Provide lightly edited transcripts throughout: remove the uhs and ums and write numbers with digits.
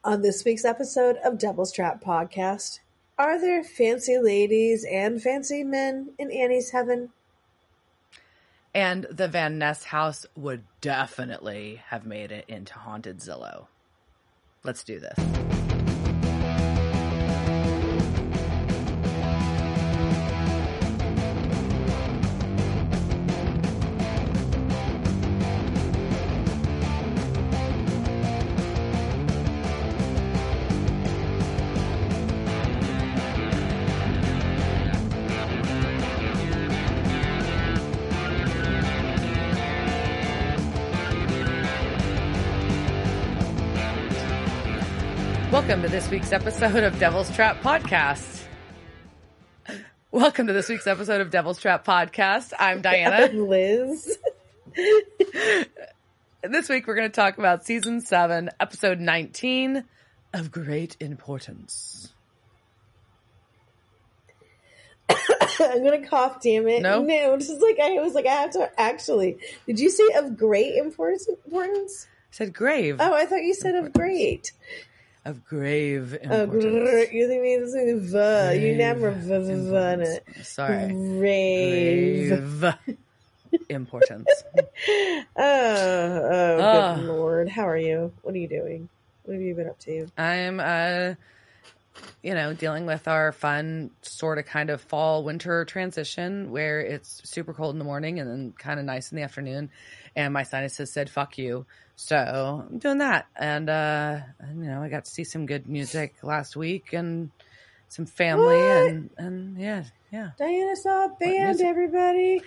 On this week's episode of Devil's Trap Podcast, are there fancy ladies and fancy men in Annie's heaven? And the Van Ness house would definitely have made it into Haunted Zillow. Let's do this. Welcome to this week's episode of Devil's Trap Podcast. Welcome to this week's episode of Devil's Trap Podcast. I'm Diana. I'm Liz. This week we're going to talk about Season 7, Episode 19, Of Great Importance. I'm going to cough, damn it. No, just like I have to actually. Did you say of great importance? I said grave. Oh, I thought you said of great. Of grave importance. You think me to say the you never on it. Sorry. Grave importance. Good Lord. How are you? What are you doing? What have you been up to? I'm, dealing with our fun sort of kind of fall winter transition where it's super cold in the morning and then kind of nice in the afternoon. And my sinuses said, fuck you. So I'm doing that. And I got to see some good music last week and some family and yeah. Diana saw a band, everybody.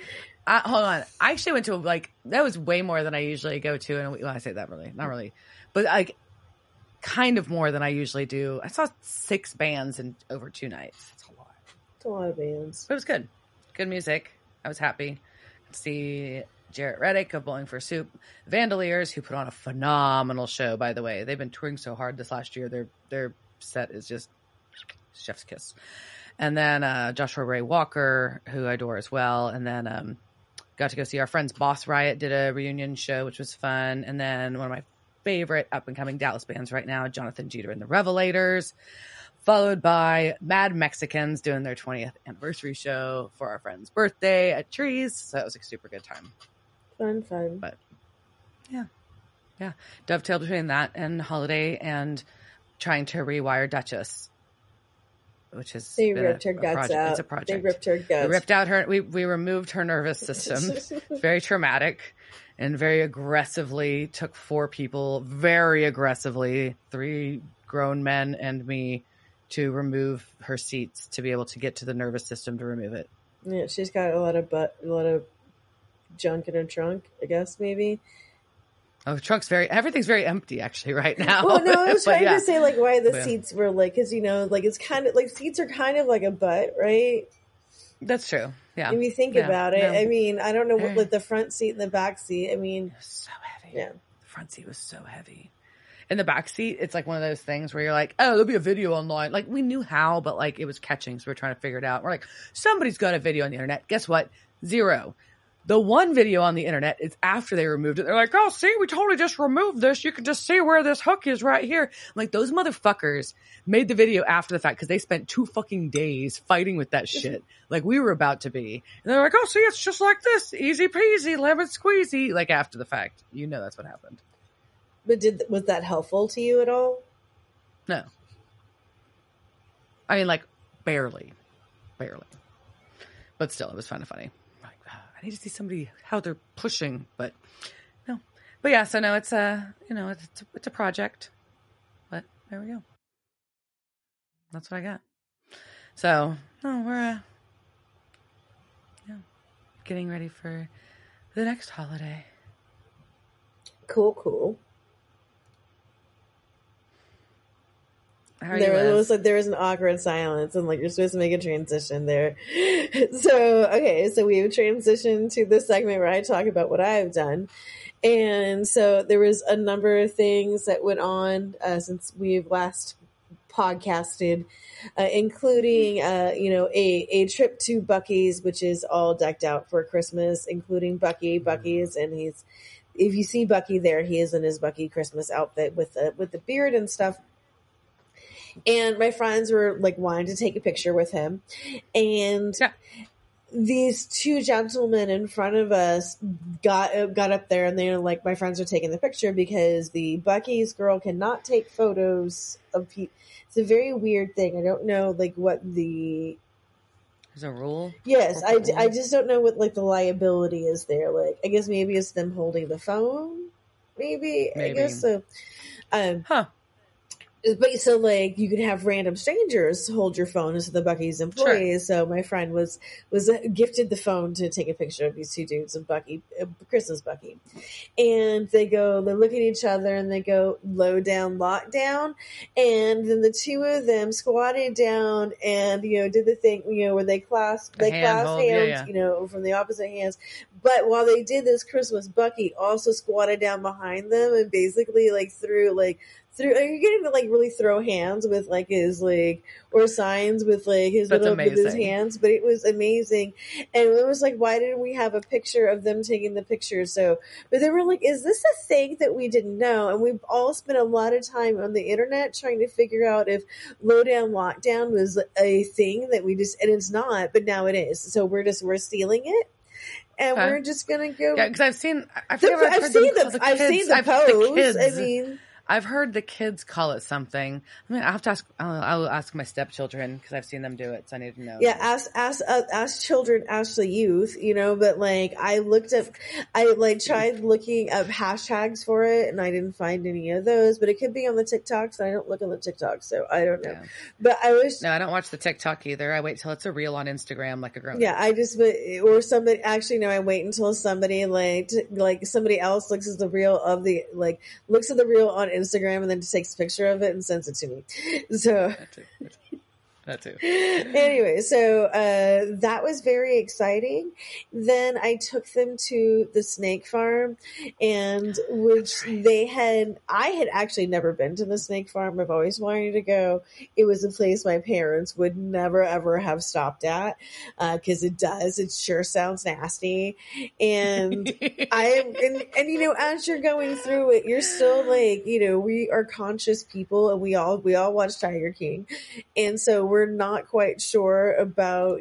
Hold on. I actually went to that was way more than I usually go to. And I say that really, not really, but kind of more than I usually do. I saw 6 bands in over 2 nights. That's a lot. It's a lot of bands. But it was good. Good music. I was happy to see Jarrett Reddick of Bowling for Soup, Vandaliers, who put on a phenomenal show, by the way. They've been touring so hard this last year. Their set is just chef's kiss. And then Joshua Ray Walker, who I adore as well. And then got to go see our friends Boss Riot did a reunion show, which was fun. And then one of my favorite up-and-coming Dallas bands right now, Jonathan Jeter and the Revelators, followed by Mad Mexicans doing their 20th anniversary show for our friend's birthday at Trees. So that was a super good time. Fun. But yeah. Dovetailed between that and Holiday and trying to rewire Duchess, which is they ripped her guts out. It's a project. They ripped her guts. We ripped out her. We removed her nervous system. Very traumatic, and very aggressively took 4 people. Very aggressively, 3 grown men and me, to remove her seats to be able to get to the nervous system to remove it. Yeah, she's got a lot of junk in her trunk, I guess, maybe. Oh, the trunk's everything's very empty actually right now. Well, no, I was trying to say why the seats were because it's kind of seats are kind of like a butt, right? That's true. Yeah. If you think about it, I mean, I don't know what the front seat and the back seat. I mean, it was so heavy. Yeah, the front seat was so heavy. In the back seat, it's one of those things where you're like, oh, there'll be a video online. We knew how, but it was catching, so we're trying to figure it out. We're like, somebody's got a video on the internet. Guess what? 0. The one video on the internet is after they removed it. They're like, oh, see, we totally just removed this. You can just see where this hook is right here. Those motherfuckers made the video after the fact because they spent 2 fucking days fighting with that shit. We were about to be. And they're like, oh, see, it's just like this. Easy peasy, lemon squeezy. After the fact. That's what happened. But was that helpful to you at all? No. I mean, barely. But still, it was kind of funny. I need to see somebody, how they're pushing, but no. But yeah, so no, it's it's a project. But there we go. That's what I got. So, we're getting ready for the next holiday. Cool. There was an awkward silence, and you're supposed to make a transition there. So we've transitioned to this segment where I talk about what I've done, and so there was a number of things that went on since we've last podcasted, including a trip to Buc-ee's, which is all decked out for Christmas, including Buc-ee's, and if you see Buc-ee there, he is in his Buc-ee Christmas outfit with the beard and stuff. And my friends were like wanting to take a picture with him. And these two gentlemen in front of us got up there, and they're like, my friends are taking the picture because the Buc-ee's girl cannot take photos of people. It's a very weird thing. I don't know like what the... There's a rule? Yes, I just don't know what like the liability is there. Like, I guess maybe it's them holding the phone. Maybe. I guess so. But so like you could have random strangers hold your phone as the Buc-ee's employees. Sure. So my friend was gifted the phone to take a picture of these two dudes of Buc-ee, Christmas Buc-ee, and they look at each other and they go low down lockdown, and then the two of them squatted down and did the thing where they clasped hands from the opposite hands. But while they did this, Christmas Buc-ee also squatted down behind them and basically threw. Are you getting to really throw hands with his or signs with his with his hands? But it was amazing, and it was why didn't we have a picture of them taking the picture? So, but they were like, "Is this a thing that we didn't know?" And we've all spent a lot of time on the internet trying to figure out if low-down lockdown was a thing that we just, and it's not, but now it is. So we're stealing it. And we're just gonna go. Yeah, because I've seen the post. I mean. I've heard the kids call it something. I mean, I have to ask. I'll ask my stepchildren because I've seen them do it, so I need to know. Yeah, ask children, ask the youth. But I tried looking up hashtags for it, and I didn't find any of those. But it could be on the TikToks. I don't look on the TikTok, so I don't know. Yeah. But I I don't watch the TikTok either. I wait till it's a reel on Instagram, like a grown. Yeah, somebody. Actually, no, I wait until somebody somebody else looks at the reel on Instagram and then takes a picture of it and sends it to me. So that too. Anyway, so that was very exciting. Then I took them to the snake farm, and I had actually never been to the snake farm. I've always wanted to go. It was a place my parents would never ever have stopped at because it sure sounds nasty. And as you're going through it, you're still we are conscious people, and we all watch Tiger King, and so we're not quite sure about,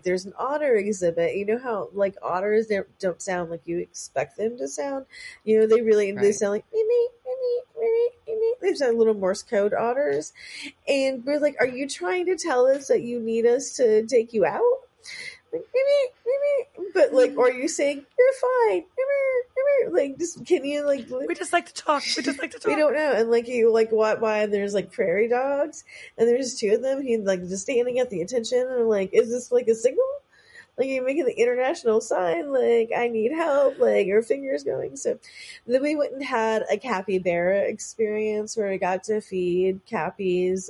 there's an otter exhibit. You know how otters don't sound like you expect them to sound. They sound like me, me, me, me, me, me. They sound little Morse code otters. And we're like, are you trying to tell us that you need us to take you out? But or are you saying you're fine? Just can you we just like to talk. We don't know. And you walk by and there's prairie dogs and there's two of them. He's just standing at the attention and I'm like, is this a signal? You're making the international sign, I need help, your fingers going. So then we went and had a capybara experience where I got to feed cappies.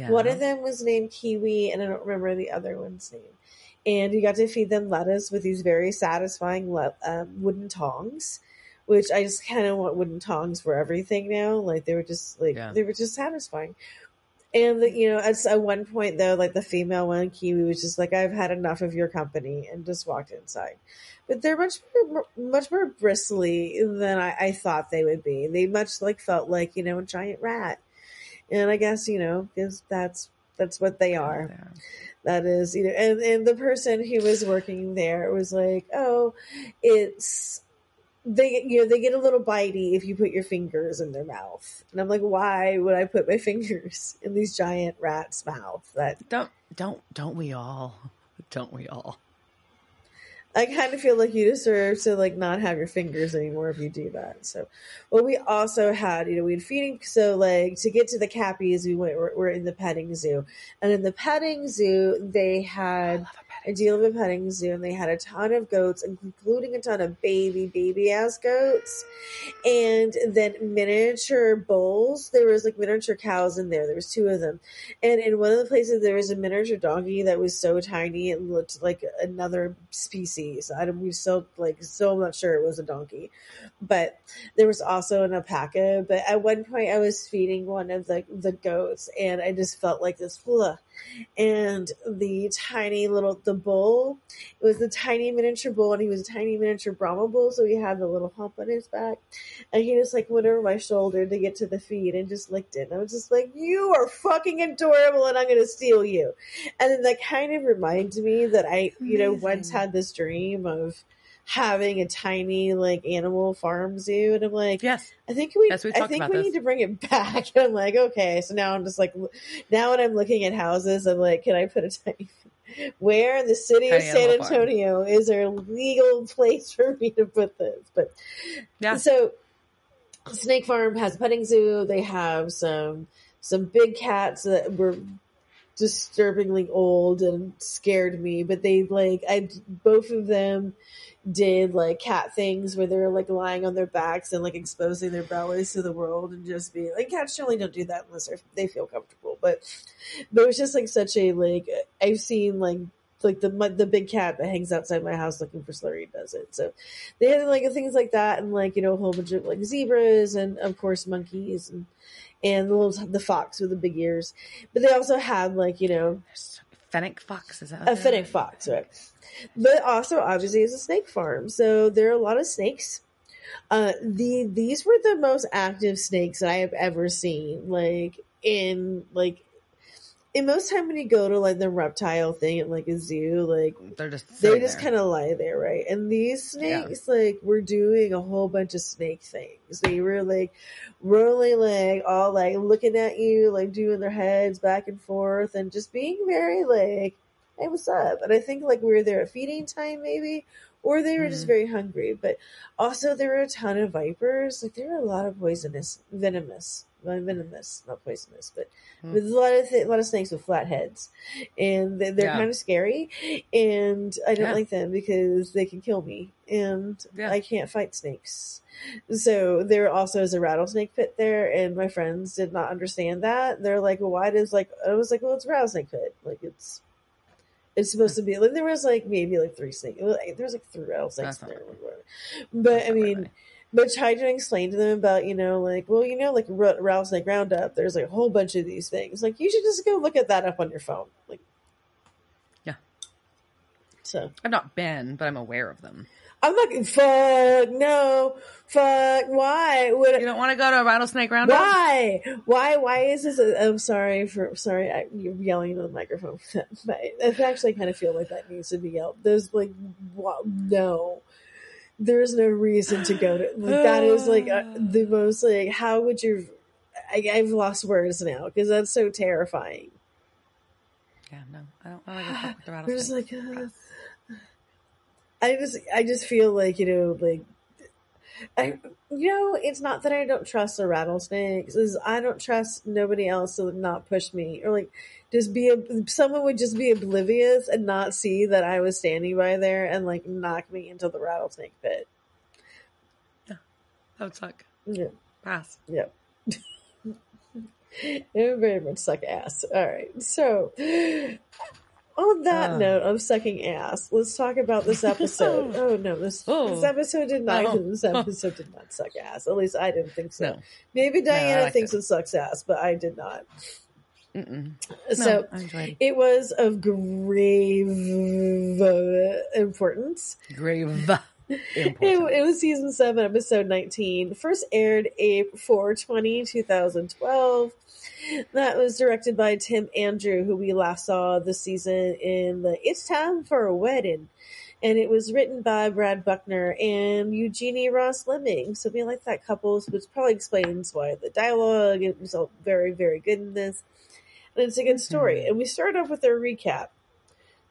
One of them was named Kiwi, and I don't remember the other one's name. And you got to feed them lettuce with these very satisfying wooden tongs, which I just kind of want wooden tongs for everything now. They were just they were just satisfying. And at one point though, the female one, Kiwi, was just I've had enough of your company, and just walked inside. But they're much more bristly than I thought they would be. They much felt a giant rat. And I guess, because that's what they are. Yeah. That is, and the person who was working there was like, oh, they get a little bitey if you put your fingers in their mouth. And I'm like, why would I put my fingers in these giant rats' mouth? Don't we all? Don't we all? I kind of feel like you deserve to not have your fingers anymore if you do that. So, well, we also had, we had feeding. So to get to the cappies, we're in the petting zoo, and in the petting zoo, they had a deal of a petting zoo, and they had a ton of goats, including a ton of baby ass goats, and then miniature bulls. There was miniature cows in there. There was two of them, and in one of the places there was a miniature donkey that was so tiny it looked like another species. I'm still not sure it was a donkey, but there was also an alpaca. But at one point I was feeding one of the goats, and I just felt this and the bull, it was the tiny miniature bull, and he was a tiny miniature Brahma bull, so he had the little hump on his back, and he just like went over my shoulder to get to the feed and just licked it. And I was just like, you are fucking adorable, and I'm gonna steal you. And then that kind of reminds me that I, once had this dream of having a tiny like animal farm zoo, and I'm like, yes, I think we need to bring it back. And I'm like, okay, so now I'm just like, now when I'm looking at houses, I'm like, can I put a tiny, where in the city of San Antonio is there a legal place for me to put this? But yeah, so Snake Farm has a petting zoo. They have some big cats that were disturbingly old and scared me, but they both of them did like cat things where they're like lying on their backs and like exposing their bellies to the world and just being like, cats generally don't do that unless they feel comfortable, but it was just like such a like, I've seen like the big cat that hangs outside my house looking for Slurry does it. So they had like things like that, and like, a whole bunch of like zebras and of course monkeys and the fox with the big ears. But they also had like, fennec fox, is that a fennec fox, right? But also obviously it's a snake farm, so there are a lot of snakes. These were the most active snakes that I have ever seen. In most time when you go to like the reptile thing at like a zoo, like they just kind of lie there, right? And these snakes like were doing a whole bunch of snake things. They were like rolling, like all like looking at you, like doing their heads back and forth, and just being very like, hey, what's up? And I think like we were there at feeding time maybe, or they were just very hungry. But also there were a ton of vipers. Like there were a lot of venomous, not poisonous, but with a lot of snakes with flat heads, and they're kind of scary, and I don't like them because they can kill me, and I can't fight snakes. So there also is a rattlesnake pit there, and my friends did not understand that. They're like, well, why does like, I was like, well, it's a rattlesnake pit, like it's supposed to be like, there was like maybe like 3 snakes. There was like 3 rattlesnakes there. But I mean, but tried to explain to them about, like, well, like rattlesnake roundup, there's like a whole bunch of these things. Like, you should just go look at that up on your phone. Like, yeah. So I've not been, but I'm aware of them. I'm like, fuck, no, fuck, why? You don't want to go to a rattlesnake roundup? Why is this? I'm sorry, you're yelling into the microphone. But I actually kind of feel like that needs to be yelled. There's like, no. There's no reason to go to, like, that is like the most like, how would you, I've lost words now because that's so terrifying. Yeah, no, I don't want to go fuck with the rattlesnake. There's like, I just feel like, like, it's not that I don't trust the rattlesnakes, is I don't trust nobody else to not push me, or like someone would just be oblivious and not see that I was standing by there and like knock me into the rattlesnake pit. Yeah, that would suck. Yeah. Pass. Yeah. It would very much suck ass. All right. So on that note of sucking ass, let's talk about this episode. This episode did not. This episode did not suck ass. At least I didn't think so. No. Maybe Diana thinks it sucks ass, but I did not. So it was of grave importance. It was season 7, episode 19. First aired April 4/20, 2012. That was directed by Tim Andrew, who we last saw this season in the It's Time for a Wedding. And it was written by Brad Buckner and Eugenie Ross Lemming. So we like that couple, which probably explains why the dialogue, it was all very, very good in this. And it's a good story. And we start off with a recap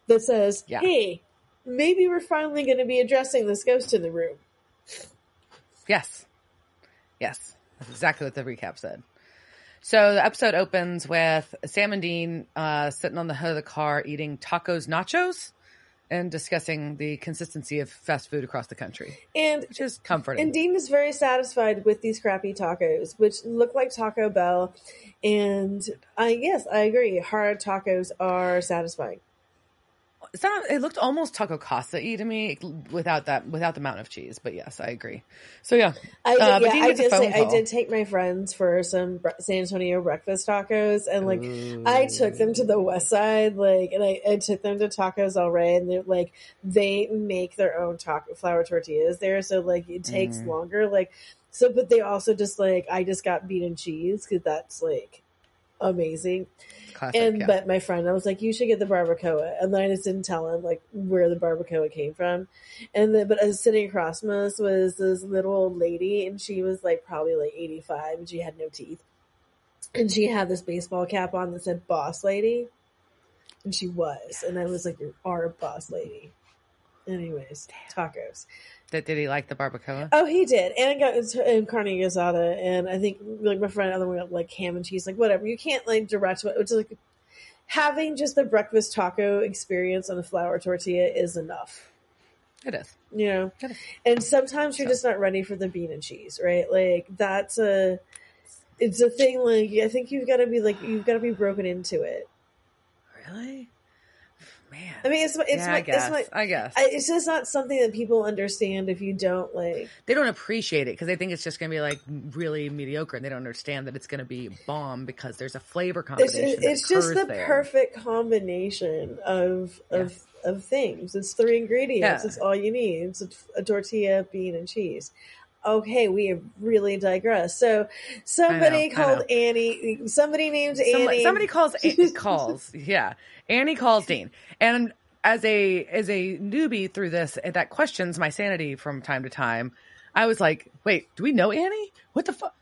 that says, hey, maybe we're finally going to be addressing this ghost in the room. Yes. That's exactly what the recap said. So the episode opens with Sam and Dean sitting on the hood of the car eating tacos nachos and discussing the consistency of fast food across the country, which is comforting. And Dean is very satisfied with these crappy tacos, which look like Taco Bell. And I agree. Hard tacos are satisfying. It looked almost taco casa-y to me without the amount of cheese. But yes, I agree. So yeah, but Dean gets a phone call. I did take my friends for some San Antonio breakfast tacos, and like I took them to the West Side, like, and I took them to Tacos El Rey, and they're like they make their own flour tortillas there, so like it takes longer, like so. But they also just like I just got bean and cheese because that's like amazing. Classic, But my friend, I was like, you should get the barbacoa, and then I just didn't tell him like where the barbacoa came from. But I was sitting across from us was this little old lady, and she was like probably like 85, and she had no teeth, and she had this baseball cap on that said "Boss Lady," and she was, and I was like, you are a boss lady. Anyways, tacos. Did he like the barbacoa? Oh, he did, and I got carne asada, and I think like my friend other one got like ham and cheese, like whatever. You can't like direct what it's like. Having just the breakfast taco experience on a flour tortilla is enough. It is, you know. And sometimes you're just not ready for the bean and cheese, right? Like it's a thing. Like I think you've got to be broken into it. Really? Man. I mean, I guess it's just not something that people understand if you don't like. They don't appreciate it because they think it's just going to be like really mediocre, and they don't understand that it's going to be bomb because there's a flavor combination. It's just the perfect combination of things. It's 3 ingredients. Yeah. It's all you need. It's a tortilla, bean, and cheese. Okay, we have really digressed. So somebody called Annie. Somebody named Annie. Somebody calls. Yeah, Annie calls Dean, and as a newbie through this that questions my sanity from time to time, I was like, wait, do we know Annie? What the fuck?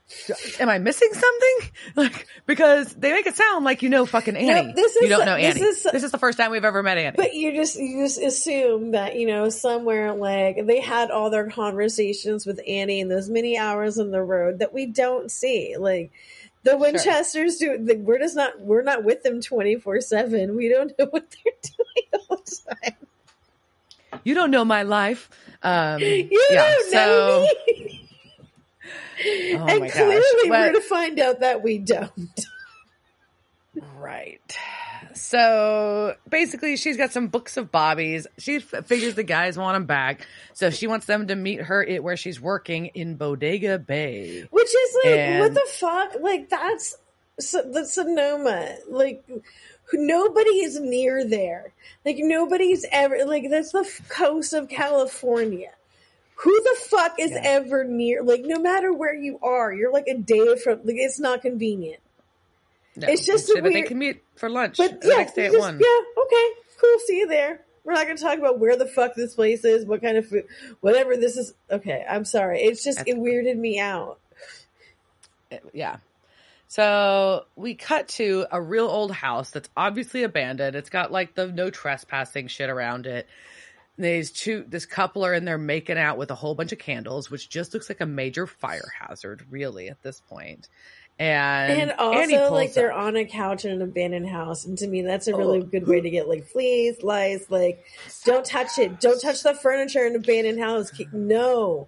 Am I missing something? Like, because they make it sound like you know fucking Annie. No, you don't know Annie. This is the first time we've ever met Annie. But you just assume that, you know, somewhere like they had all their conversations with Annie in those many hours on the road that we don't see. Like the Winchesters do. We're not with them 24/7. We don't know what they're doing all the time. You don't know my life. You don't know me. Oh and my clearly gosh. we're going to find out that we don't. Right. So basically she's got some books of Bobby's. She figures the guys want them back. So she wants them to meet her where she's working in Bodega Bay. Which is like, what the fuck? Like that's Sonoma. Like nobody is near there. Like nobody's ever, like that's the coast of California. Who the fuck is ever near? Like, no matter where you are, you're like a day from. Like, it's not convenient. No, it's just but they can meet for lunch the next day at 1. Yeah, okay, cool. See you there. We're not going to talk about where the fuck this place is, what kind of food, whatever this is. Okay, I'm sorry. It's just it weirded me out. Yeah. So we cut to a real old house that's obviously abandoned. It's got like the no trespassing shit around it. This couple are in there making out with a whole bunch of candles, which just looks like a major fire hazard, really, at this point. And also, like, they're on a couch in an abandoned house. And to me, that's a really good way to get, like, fleas, lice. Like, don't touch it. Don't touch the furniture in an abandoned house. No.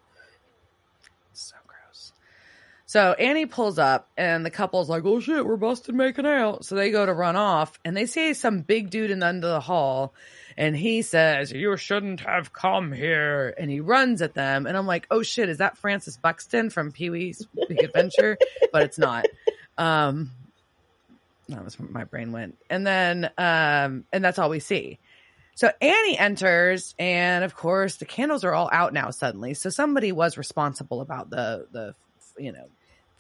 So gross. So Annie pulls up, and the couple's like, oh, shit, we're busted making out. So they go to run off, and they see some big dude in the end of the hall. And he says, you shouldn't have come here. And he runs at them. And I'm like, oh, shit, is that Francis Buxton from Pee-wee's Big Adventure? But it's not. That was where my brain went. And then, and that's all we see. So Annie enters. And, of course, the candles are all out now suddenly. So somebody was responsible about the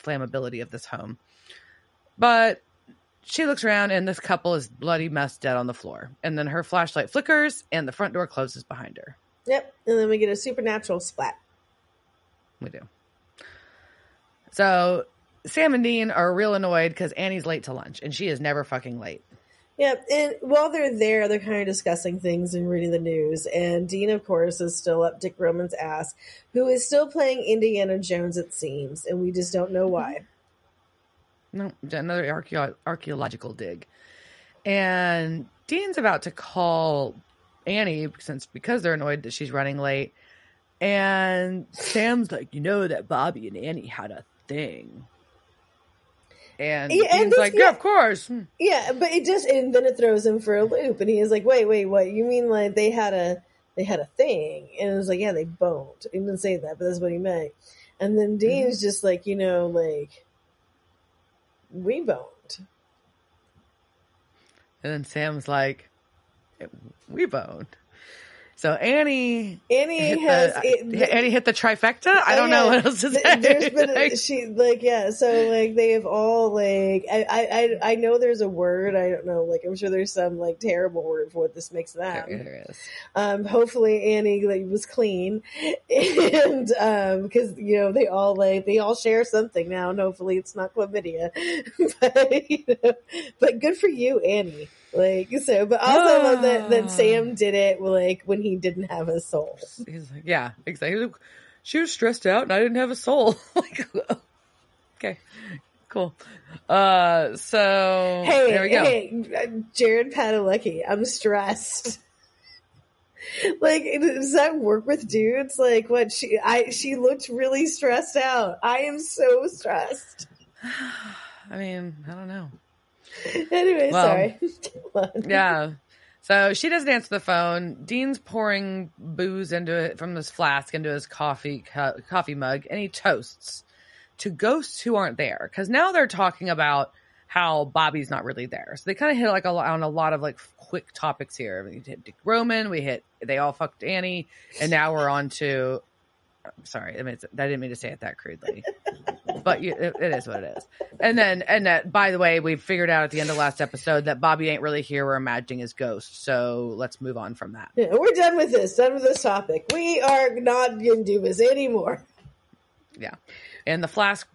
flammability of this home. But she looks around, and this couple is bloody mess dead on the floor. And then her flashlight flickers, and the front door closes behind her. Yep, and then we get a supernatural splat. We do. So Sam and Dean are real annoyed because Annie's late to lunch, and she is never fucking late. Yep, and while they're there, they're kind of discussing things and reading the news. And Dean, of course, is still up Dick Roman's ass, who is still playing Indiana Jones, it seems, and we just don't know why. No, another archaeological dig. And Dean's about to call Annie because they're annoyed that she's running late. And Sam's like, you know that Bobby and Annie had a thing. And Yeah, Dean's like, yeah, of course. Yeah, but and then it throws him for a loop, and he is like, wait, what? You mean like they had a thing? And it was like, yeah, they boned. He didn't say that, but that's what he meant. And then Dean's just like, like, we boned. And then Sam's like, we boned. So Annie hit the trifecta. I don't know what else to say. There's been so like they have all like I know there's a word, I don't know, like I'm sure there's some like terrible word for what this makes them. There is. Hopefully Annie was clean, and because they all share something now, and hopefully it's not chlamydia. But good for you, Annie. Like, so, but also I love that Sam did it like when he didn't have a soul. He's like, yeah, exactly. She was stressed out and I didn't have a soul. Like, okay, cool. So there we go. Hey, Jared Padalecki, I'm stressed. Like, does that work with dudes? Like, what she looked really stressed out. I am so stressed. I mean, I don't know. Anyway, sorry. Yeah. So she doesn't answer the phone. Dean's pouring booze from this flask into his coffee mug, and he toasts to ghosts who aren't there. Because now they're talking about how Bobby's not really there. So they kind of hit like on a lot of like quick topics here. We hit Dick Roman. They all fucked Annie, and now we're on to. Sorry, I didn't mean to say it that crudely, but it is what it is. And that, by the way, we figured out at the end of last episode that Bobby ain't really here. We're imagining his ghost. So let's move on from that. Yeah, we're done with this topic. We are not going to do this anymore. Yeah. And the flask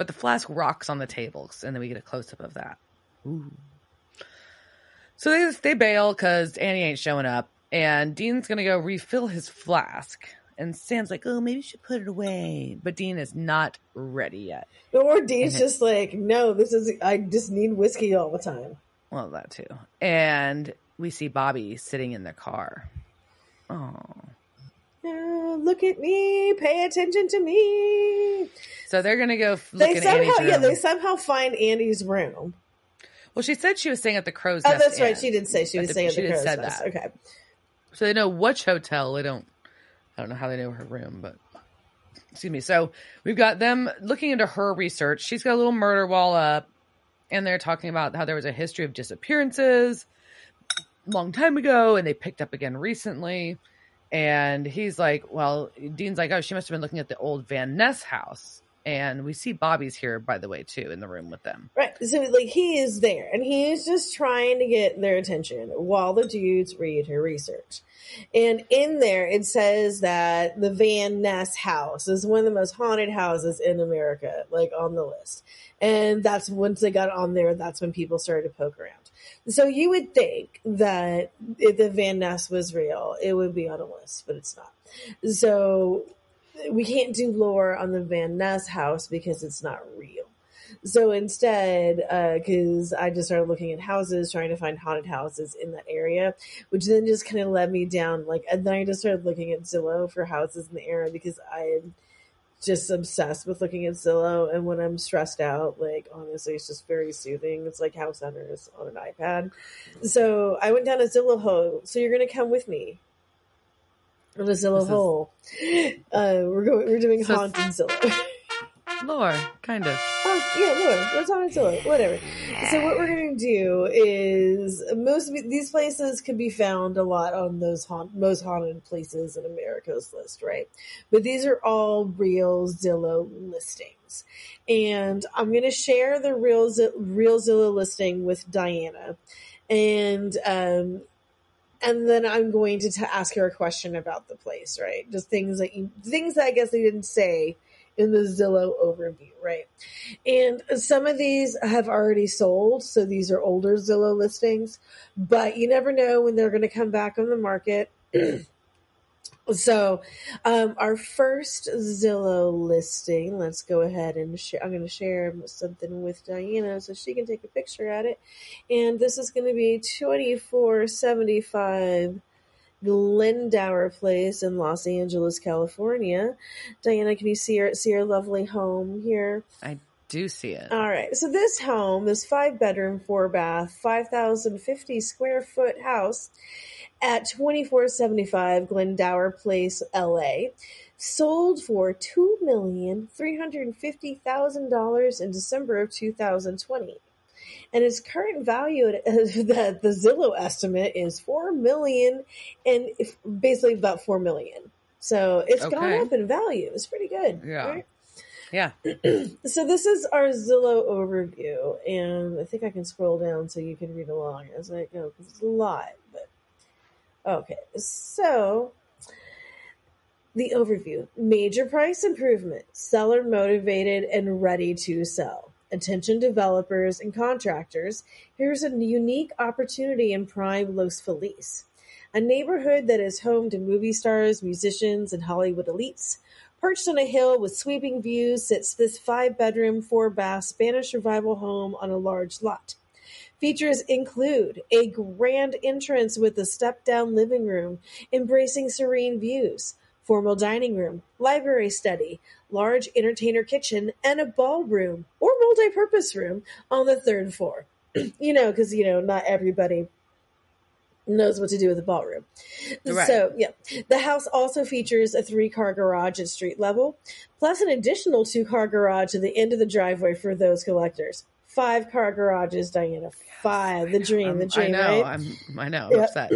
rocks on the tables, and then we get a close up of that. Ooh. So they bail because Annie ain't showing up, and Dean's going to go refill his flask. And Sam's like, oh, maybe you should put it away. But Dean is not ready yet. Or Dean's just like, no, I just need whiskey all the time. Well, that too. And we see Bobby sitting in the car. Oh. Look at me. Pay attention to me. So they're going to go look in Annie's room. Yeah, they somehow find Annie's room. Well, she said she was staying at the Crow's Nest. Oh, that's right. She did say she was staying at the Crow's Nest. That. Okay. So they know which hotel. I don't know how they know her room, but excuse me. So we've got them looking into her research. She's got a little murder wall up, and they're talking about how there was a history of disappearances a long time ago, and they picked up again recently. And he's like, well, Dean's like, oh, she must have been looking at the old Van Ness house. And we see Bobby's here, by the way, too, in the room with them. Right. So, like, he is there, and he is just trying to get their attention while the dudes read her research. And in there, it says that the Van Ness house is one of the most haunted houses in America, like, on the list. And that's once they got on there, that's when people started to poke around. So you would think that if the Van Ness was real, it would be on a list, but it's not. So we can't do lore on the Van Ness house because it's not real. So instead, because I just started looking at houses, trying to find haunted houses in that area, which then just kind of led me down. And then I just started looking at Zillow for houses in the area because I am just obsessed with looking at Zillow. And when I'm stressed out, like, honestly, it's just very soothing. It's like House Hunters on an iPad. So I went down a Zillow hole. So you're going to come with me on a Zillow hole. We're doing haunted Zillow. Lore, kind of. Oh, yeah, lore. Let's haunted Zillow. Whatever. So what we're going to do is most of these places can be found a lot on those most haunted places in America's list, right? But these are all real Zillow listings. And I'm going to share the real Zillow listing with Diana. And then I'm going to ask her a question about the place, right? Just things that I guess they didn't say in the Zillow overview, right? And some of these have already sold, so these are older Zillow listings, but you never know when they're going to come back on the market. So our first Zillow listing, let's go ahead and I'm going to share something with Diana so she can take a picture at it. And this is going to be 2475 Glendower Place in Los Angeles, California. Diana, can you see her lovely home here? I do see it. All right. So this home, this 5-bedroom, 4-bath, 5,050 square foot house at 2475 Glendower Place, LA, sold for $2,350,000 in December of 2020. And its current value the Zillow estimate is $4 million, and basically about $4 million. So it's gone up in value. It's pretty good. Yeah. Right? Yeah. So this is our Zillow overview, and I think I can scroll down so you can read along as I go, because it's a lot. But okay, so the overview: major price improvement, seller motivated and ready to sell. Attention developers and contractors, here's a unique opportunity in prime Los Feliz, a neighborhood that is home to movie stars, musicians, and Hollywood elites. Perched on a hill with sweeping views sits this 5-bedroom, 4-bath Spanish revival home on a large lot. Features include a grand entrance with a step-down living room, embracing serene views, formal dining room, library study, large entertainer kitchen, and a ballroom or multi-purpose room on the 3rd floor. Because, not everybody knows what to do with a ballroom. Right. So, yeah. The house also features a 3-car garage at street level, plus an additional 2-car garage at the end of the driveway for those collectors. 5-car garages, Diana. 5. The dream, I know, right? I'm upset.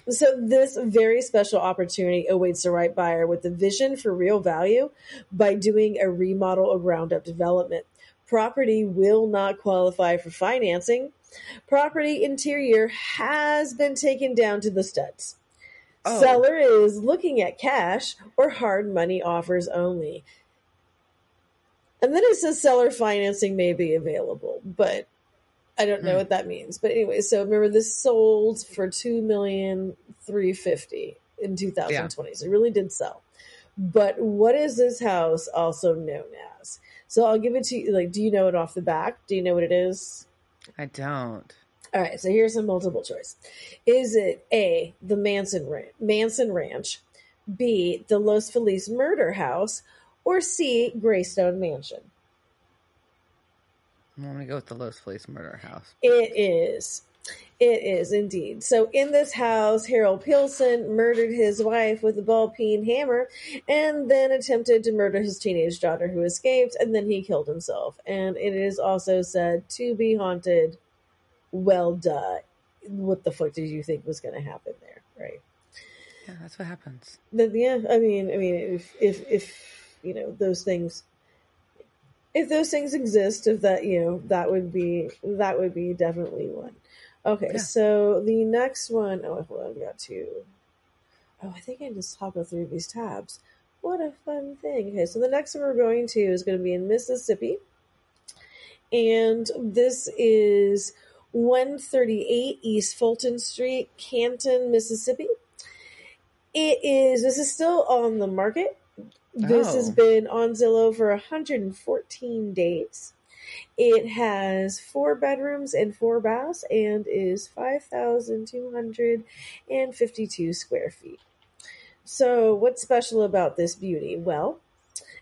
So this very special opportunity awaits the right buyer with the vision for real value by doing a remodel or ground-up development. Property will not qualify for financing. Property interior has been taken down to the studs. Oh. Seller is looking at cash or hard money offers only. And then it says seller financing may be available, but I don't know what that means. But anyway, so remember, this sold for $2,350,000 in 2020. Yeah. So it really did sell. But what is this house also known as? So I'll give it to you. Do you know it off the back? Do you know what it is? I don't. All right, so here's some multiple choice. Is it A, the Manson Ranch, B, the Los Feliz Murder House, or C, Greystone Mansion? I'm going to go with the Los Feliz Murder House. It is. It is indeed. So in this house, Harold Pilson murdered his wife with a ball-peen hammer and then attempted to murder his teenage daughter who escaped, and then he killed himself. And it is also said to be haunted. Well, duh. What the fuck did you think was going to happen there, right? Yeah, that's what happens. Yeah, I mean, if those things... If those things exist, if that, that would be definitely one. Okay, yeah. So the next one, hold on, I've got to, I think I can just toggle through these tabs. What a fun thing. Okay, so the next one we're going to is going to be in Mississippi. And this is 138 East Fulton Street, Canton, Mississippi. This is still on the market. This has been on Zillow for 114 days. It has 4 bedrooms and 4 baths and is 5,252 square feet. So what's special about this beauty? Well,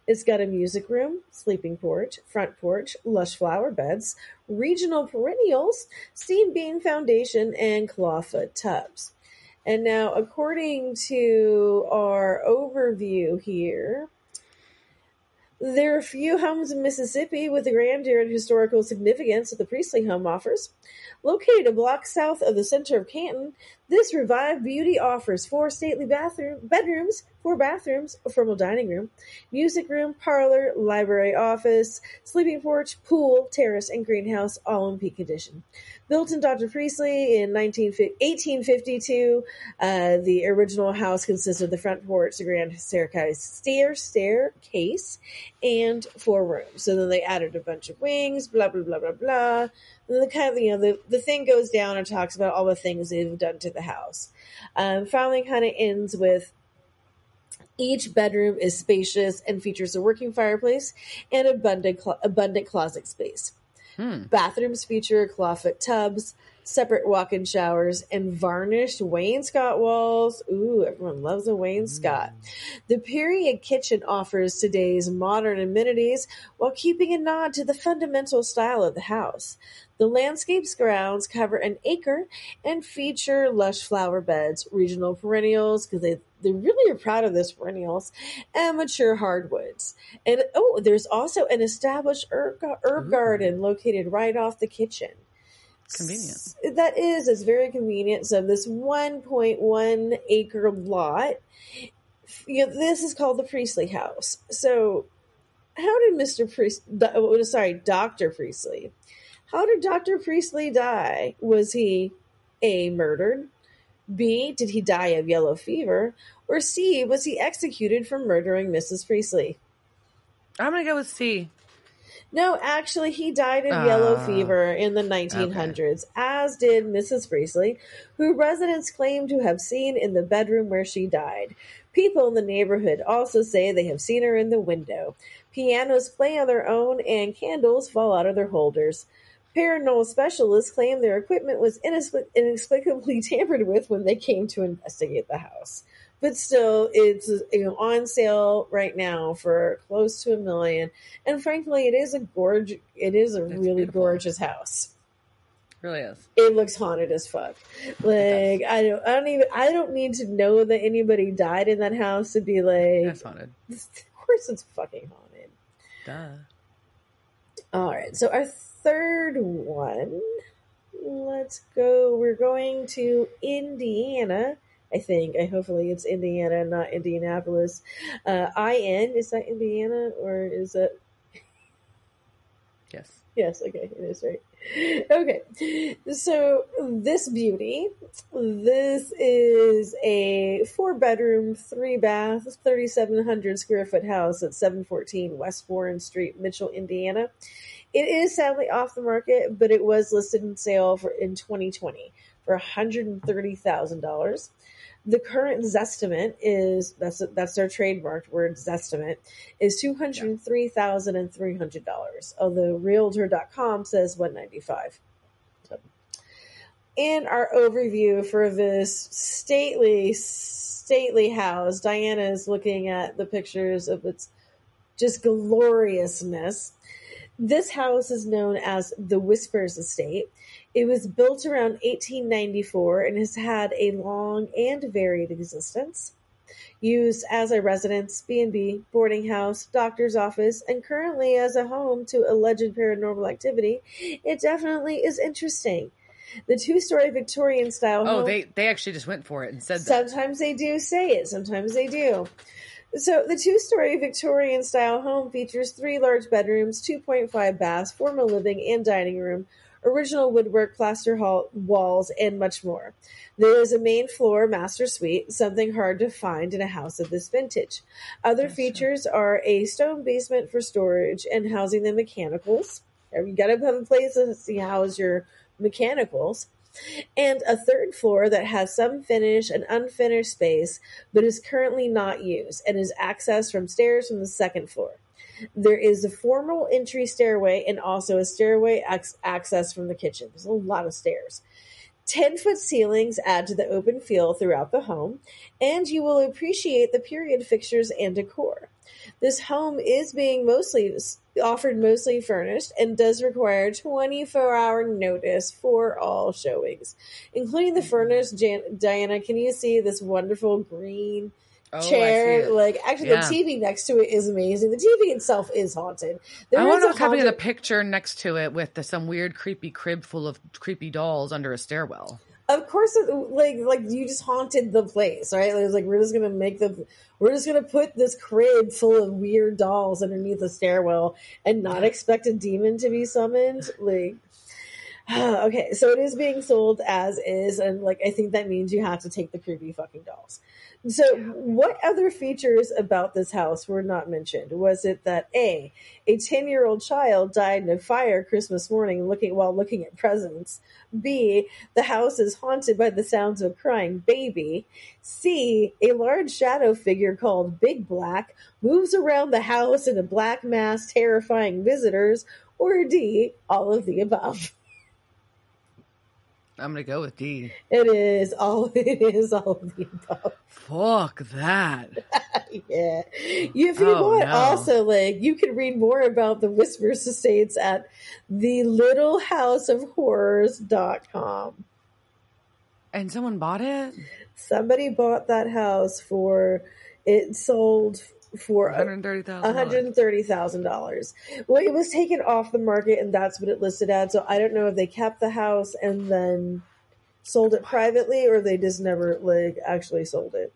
it's got a music room, sleeping porch, front porch, lush flower beds, regional perennials, steam beam foundation, and clawfoot tubs. And now, according to our overview here, there are few homes in Mississippi with the grandeur and historical significance that the Priestley home offers. Located a block south of the center of Canton, this revived beauty offers 4 stately bedrooms, 4 bathrooms, a formal dining room, music room, parlor, library, office, sleeping porch, pool, terrace, and greenhouse, all in peak condition. Built in Dr. Priestley in 1852, the original house consisted of the front porch, the grand staircase, and 4 rooms. So then they added a bunch of wings, blah, blah, blah, blah, blah. And the thing goes down and talks about all the things they've done to the house. Finally kind of ends with each bedroom is spacious and features a working fireplace and abundant closet space. Bathrooms feature clawfoot tubs, separate walk-in showers, and varnished wainscot walls. Ooh, everyone loves a wainscot. The period kitchen offers today's modern amenities while keeping a nod to the fundamental style of the house. The landscape's grounds cover an acre and feature lush flower beds, regional perennials, because they really are proud of those perennials, and mature hardwoods. And there's also an established herb garden located right off the kitchen. Convenient. That is, it's very convenient. So this 1.1 acre lot, this is called the Priestley House. So how did Dr. Priestley, how did Dr. Priestley die? Was he A, murdered? B, did he die of yellow fever? Or C, was he executed for murdering Mrs. Priestley? I'm going to go with C. No, actually, he died of yellow fever in the 1900s, as did Mrs. Priestley, who residents claim to have seen in the bedroom where she died. People in the neighborhood also say they have seen her in the window. Pianos play on their own, and candles fall out of their holders. Paranormal specialists claim their equipment was inexplicably tampered with when they came to investigate the house. But still, it's on sale right now for close to $1 million. And frankly, it is a really beautiful, gorgeous house. It really is. It looks haunted as fuck. Like I don't need to know that anybody died in that house to be like, that's haunted. Of course, it's fucking haunted. Duh. All right, so our third one. Let's go. We're going to Indiana. I think. Hopefully it's Indiana, not Indianapolis. IN, is that Indiana or is it? Yes. Yes, okay, it is right. Okay, so this beauty, this is a 4-bedroom, 3-bath, 3,700 square foot house at 714 West Warren Street, Mitchell, Indiana. It is sadly off the market, but it was listed in sale in 2020 for $130,000. The current Zestimate is that's their trademarked word, Zestimate, is $203,300. Although Realtor.com says $195,000. So, and our overview for this stately house, Diana is looking at the pictures of its just gloriousness. This house is known as the Whispers Estate. It was built around 1894 and has had a long and varied existence. Used as a residence, B&B, boarding house, doctor's office, and currently as a home to alleged paranormal activity, it definitely is interesting. The 2-story Victorian-style home... Oh, they actually just went for it and said that. Sometimes they do say it. Sometimes they do. So the 2-story Victorian-style home features 3 large bedrooms, 2.5 baths, formal living and dining room, original woodwork, plaster walls, and much more. There is a main floor master suite, something hard to find in a house of this vintage. Other features are a stone basement for storage and housing the mechanicals. You got to have a place to house your mechanicals. And a 3rd floor that has some finished and unfinished space, but is currently not used and is accessed from stairs from the 2nd floor. There is a formal entry stairway and also a stairway access from the kitchen. There's a lot of stairs. 10-foot ceilings add to the open feel throughout the home, and you will appreciate the period fixtures and decor. This home is being offered mostly furnished and does require 24-hour notice for all showings, including the furnished. Diana, can you see this wonderful green chair? Like, actually, the TV next to it is amazing. The TV itself is haunted. I want to copy the picture next to it with some weird, creepy crib full of creepy dolls under a stairwell. Of course, like you just haunted the place, right? It was like, we're just gonna put this crib full of weird dolls underneath the stairwell and not expect a demon to be summoned. Like, okay, so it is being sold as is, and like, I think that means you have to take the creepy fucking dolls. So what other features about this house were not mentioned? Was it that A 10-year-old child died in a fire Christmas morning while looking at presents? B, the house is haunted by the sounds of a crying baby? C, a large shadow figure called Big Black moves around the house in a black mask, terrifying visitors? Or D, all of the above? I'm going to go with D. It is all of the above. Fuck that. Yeah. If you want, also, like, you can read more about the Whispers Estates at thelittlehouseofhorrors.com. And someone bought it? Somebody bought that house it sold for $130,000. Well, it was taken off the market, and that's what it listed at. So I don't know if they kept the house and then sold it privately, or they just never like actually sold it.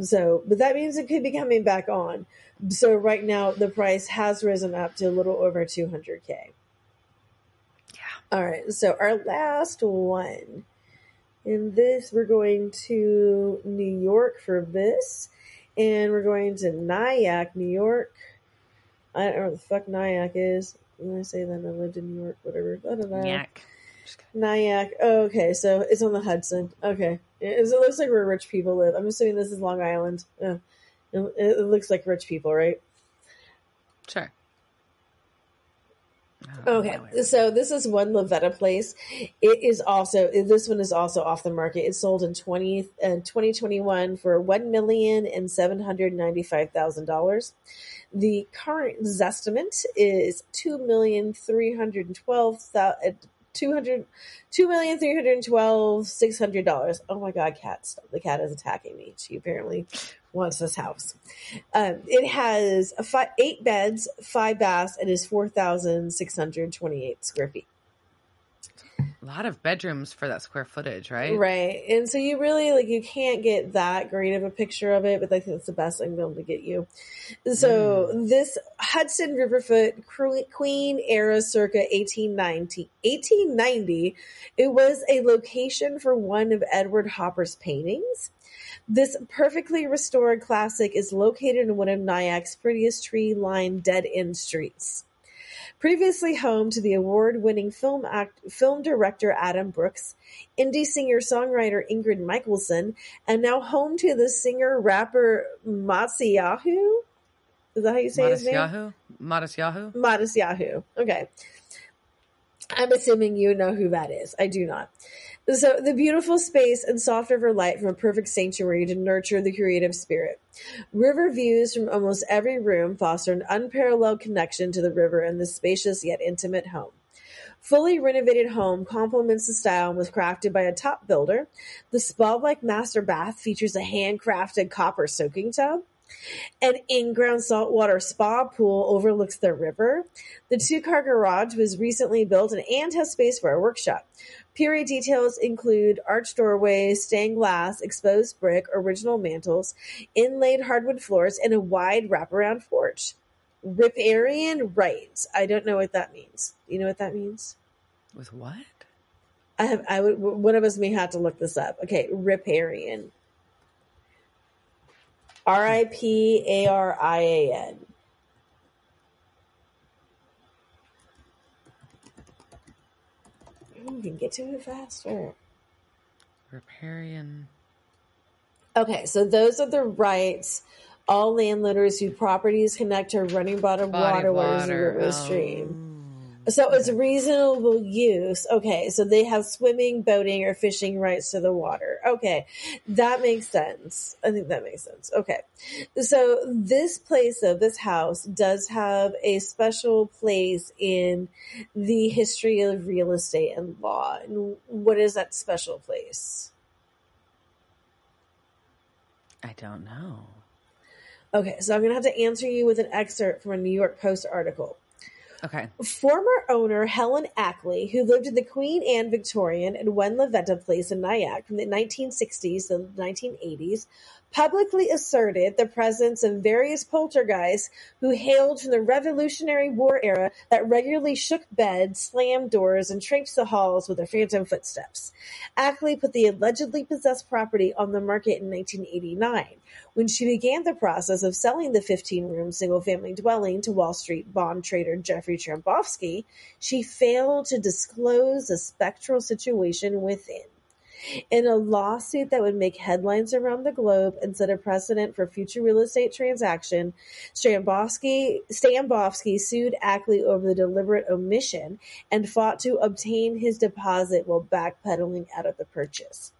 So, but that means it could be coming back on. So right now the price has risen up to a little over $200K. Yeah. All right. So our last one. In this, we're going to New York for this. And we're going to Nyack, New York. I don't know what the fuck Nyack is. When I say that, I lived in New York, whatever. I don't know. Nyack. Oh, okay, so it's on the Hudson. Okay. It looks like where rich people live. I'm assuming this is Long Island. It looks like rich people, right? Sure. Okay, so this is one Lavetta Place. This one is also off the market. It sold in 2021 for $1,795,000. The current zestimate is $2,312,600. Oh my God, cat! The cat is attacking me. She apparently wants this house. It has 8 beds, 5 baths, and is 4,628 square feet. A lot of bedrooms for that square footage, right? Right. And so you really, you can't get that great of a picture of it, but I think that's the best I'm able to get you. So this Hudson Riverfoot Queen era circa 1890, it was a location for one of Edward Hopper's paintings. This perfectly restored classic is located in one of Nyack's prettiest tree-lined dead-end streets. Previously home to the award-winning film director Adam Brooks, indie singer-songwriter Ingrid Michaelson, and now home to the singer-rapper Matisyahu. Is that how you say his name? Matisyahu. Okay. I'm assuming you know who that is. I do not. So the beautiful space and soft river light from a perfect sanctuary to nurture the creative spirit. River views from almost every room foster an unparalleled connection to the river in this spacious yet intimate home. Fully renovated home complements the style and was crafted by a top builder. The spa-like master bath features a handcrafted copper soaking tub. An in-ground saltwater spa pool overlooks the river. The 2-car garage was recently built and has space for a workshop. Period details include arched doorways, stained glass, exposed brick, original mantels, inlaid hardwood floors, and a wide wraparound porch. Riparian rights. I don't know what that means. You know what that means? With what? One of us may have to look this up. Okay, riparian. Riparian. We can get to it faster. Riparian. Okay, so those are the rights. All landowners whose properties connect to a running body of waterways and river stream. So it's reasonable use. Okay, so they have swimming, boating, or fishing rights to the water. Okay, that makes sense. I think that makes sense. Okay, so this place, though, this house does have a special place in the history of real estate and law. And what is that special place? I don't know. Okay, so I'm going to have to answer you with an excerpt from a New York Post article. Okay. Former owner Helen Ackles, who lived in the Queen Anne Victorian and One Lavetta Place in Nyack from the 1960s to the 1980s, publicly asserted the presence of various poltergeists who hailed from the Revolutionary War era that regularly shook beds, slammed doors, and traipsed the halls with their phantom footsteps. Ackles put the allegedly possessed property on the market in 1989. When she began the process of selling the 15-room single-family dwelling to Wall Street bond trader Jeffrey Trembowski, she failed to disclose the spectral situation within. In a lawsuit that would make headlines around the globe and set a precedent for future real estate transaction, Stambovsky sued Ackley over the deliberate omission and fought to obtain his deposit while backpedaling out of the purchase.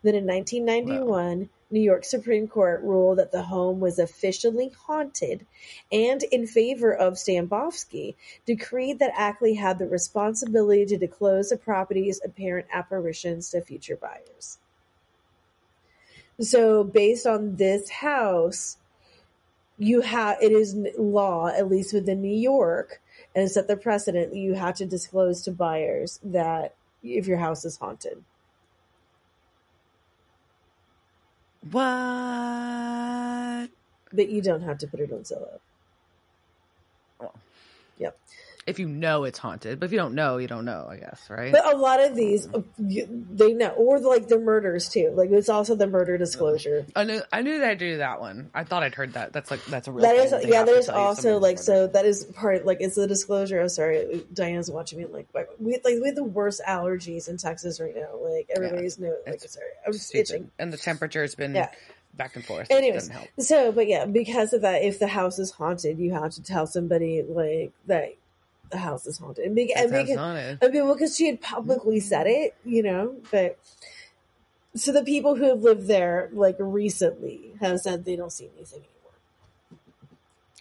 Then in 1991, New York Supreme Court ruled that the home was officially haunted and, in favor of Stambovsky, decreed that Ackley had the responsibility to disclose the property's apparent apparitions to future buyers. So based on this house, it is law, at least within New York, and set the precedent that you have to disclose to buyers that if your house is haunted. What? But you don't have to put it on Zillow. Well, yep. If you know it's haunted, but if you don't know, you don't know, I guess, right? But a lot of these, they know, or like the murders too. Like it's also the murder disclosure. I knew they'd do that one. I thought I'd heard that. That's a real. That thing. is, yeah. There's also like so that is part like it's the disclosure. I'm sorry, Diana's watching me. Like we have the worst allergies in Texas right now. Like everybody's sorry, I'm itching, and the temperature's been back and forth. Anyways, so but yeah, because of that, if the house is haunted, you have to tell somebody like that. The house is haunted, and because she had publicly said it, but so the people who have lived there like recently have said they don't see anything anymore.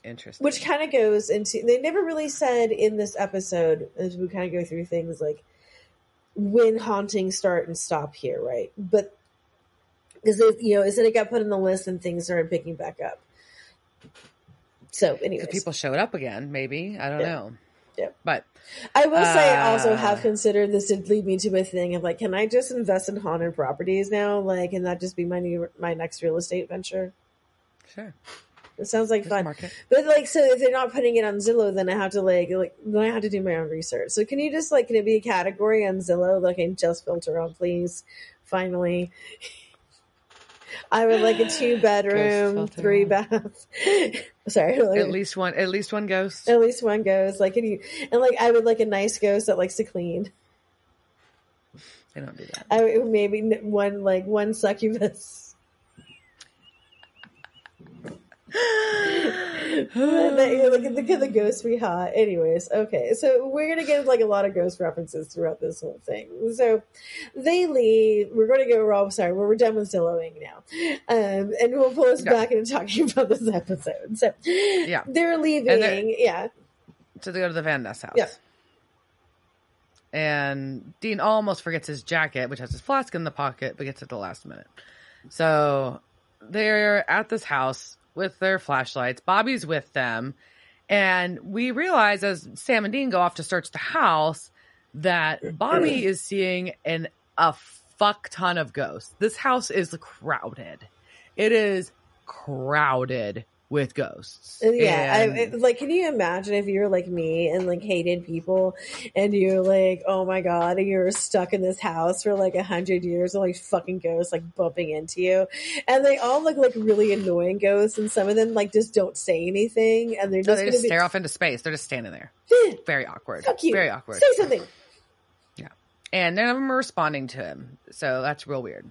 Interesting. Which kind of goes into, they never really said in this episode, as we kind of go through things like when hauntings start and stop here, right? But because it said it got put in the list and things started picking back up. So anyways, people showed up again, maybe, I don't know. Yeah. But I will say I also have considered this to lead me to a thing of like, can I just invest in haunted properties now? Like, can that just be my next real estate venture? Sure. It sounds like fun. Market. But like, so if they're not putting it on Zillow, then I have to then I have to do my own research. So can you just can it be a category on Zillow? Like, and just filter on, please. Finally. I would like a 2-bedroom, 3-bath. Sorry, at least one ghost. At least one ghost. Like, I would like a nice ghost that likes to clean. They don't do that. I would maybe one succubus. The ghost be hot. Anyways, okay, so we're gonna get a lot of ghost references throughout this whole thing. So they leave. We're gonna go. We're done with Zillowing now, and we'll pull us back into talking about this episode. So they're leaving. So they go to the Van Ness house. Yeah. And Dean almost forgets his jacket, which has his flask in the pocket, but gets it at the last minute. So they're at this house with their flashlights. Bobby's with them. And we realize as Sam and Dean go off to search the house that Bobby is seeing a fuck ton of ghosts. This house is crowded. It is crowded with ghosts. Yeah. Can you imagine if you were like me and hated people and you're like, oh my God, and you're stuck in this house for 100 years and fucking ghosts bumping into you. And they all look like really annoying ghosts, and some of them just don't say anything, and they're just stare off into space. They're just standing there. Very awkward. Fuck you. Very awkward. Say something. Yeah. And none of them are responding to him. So that's real weird.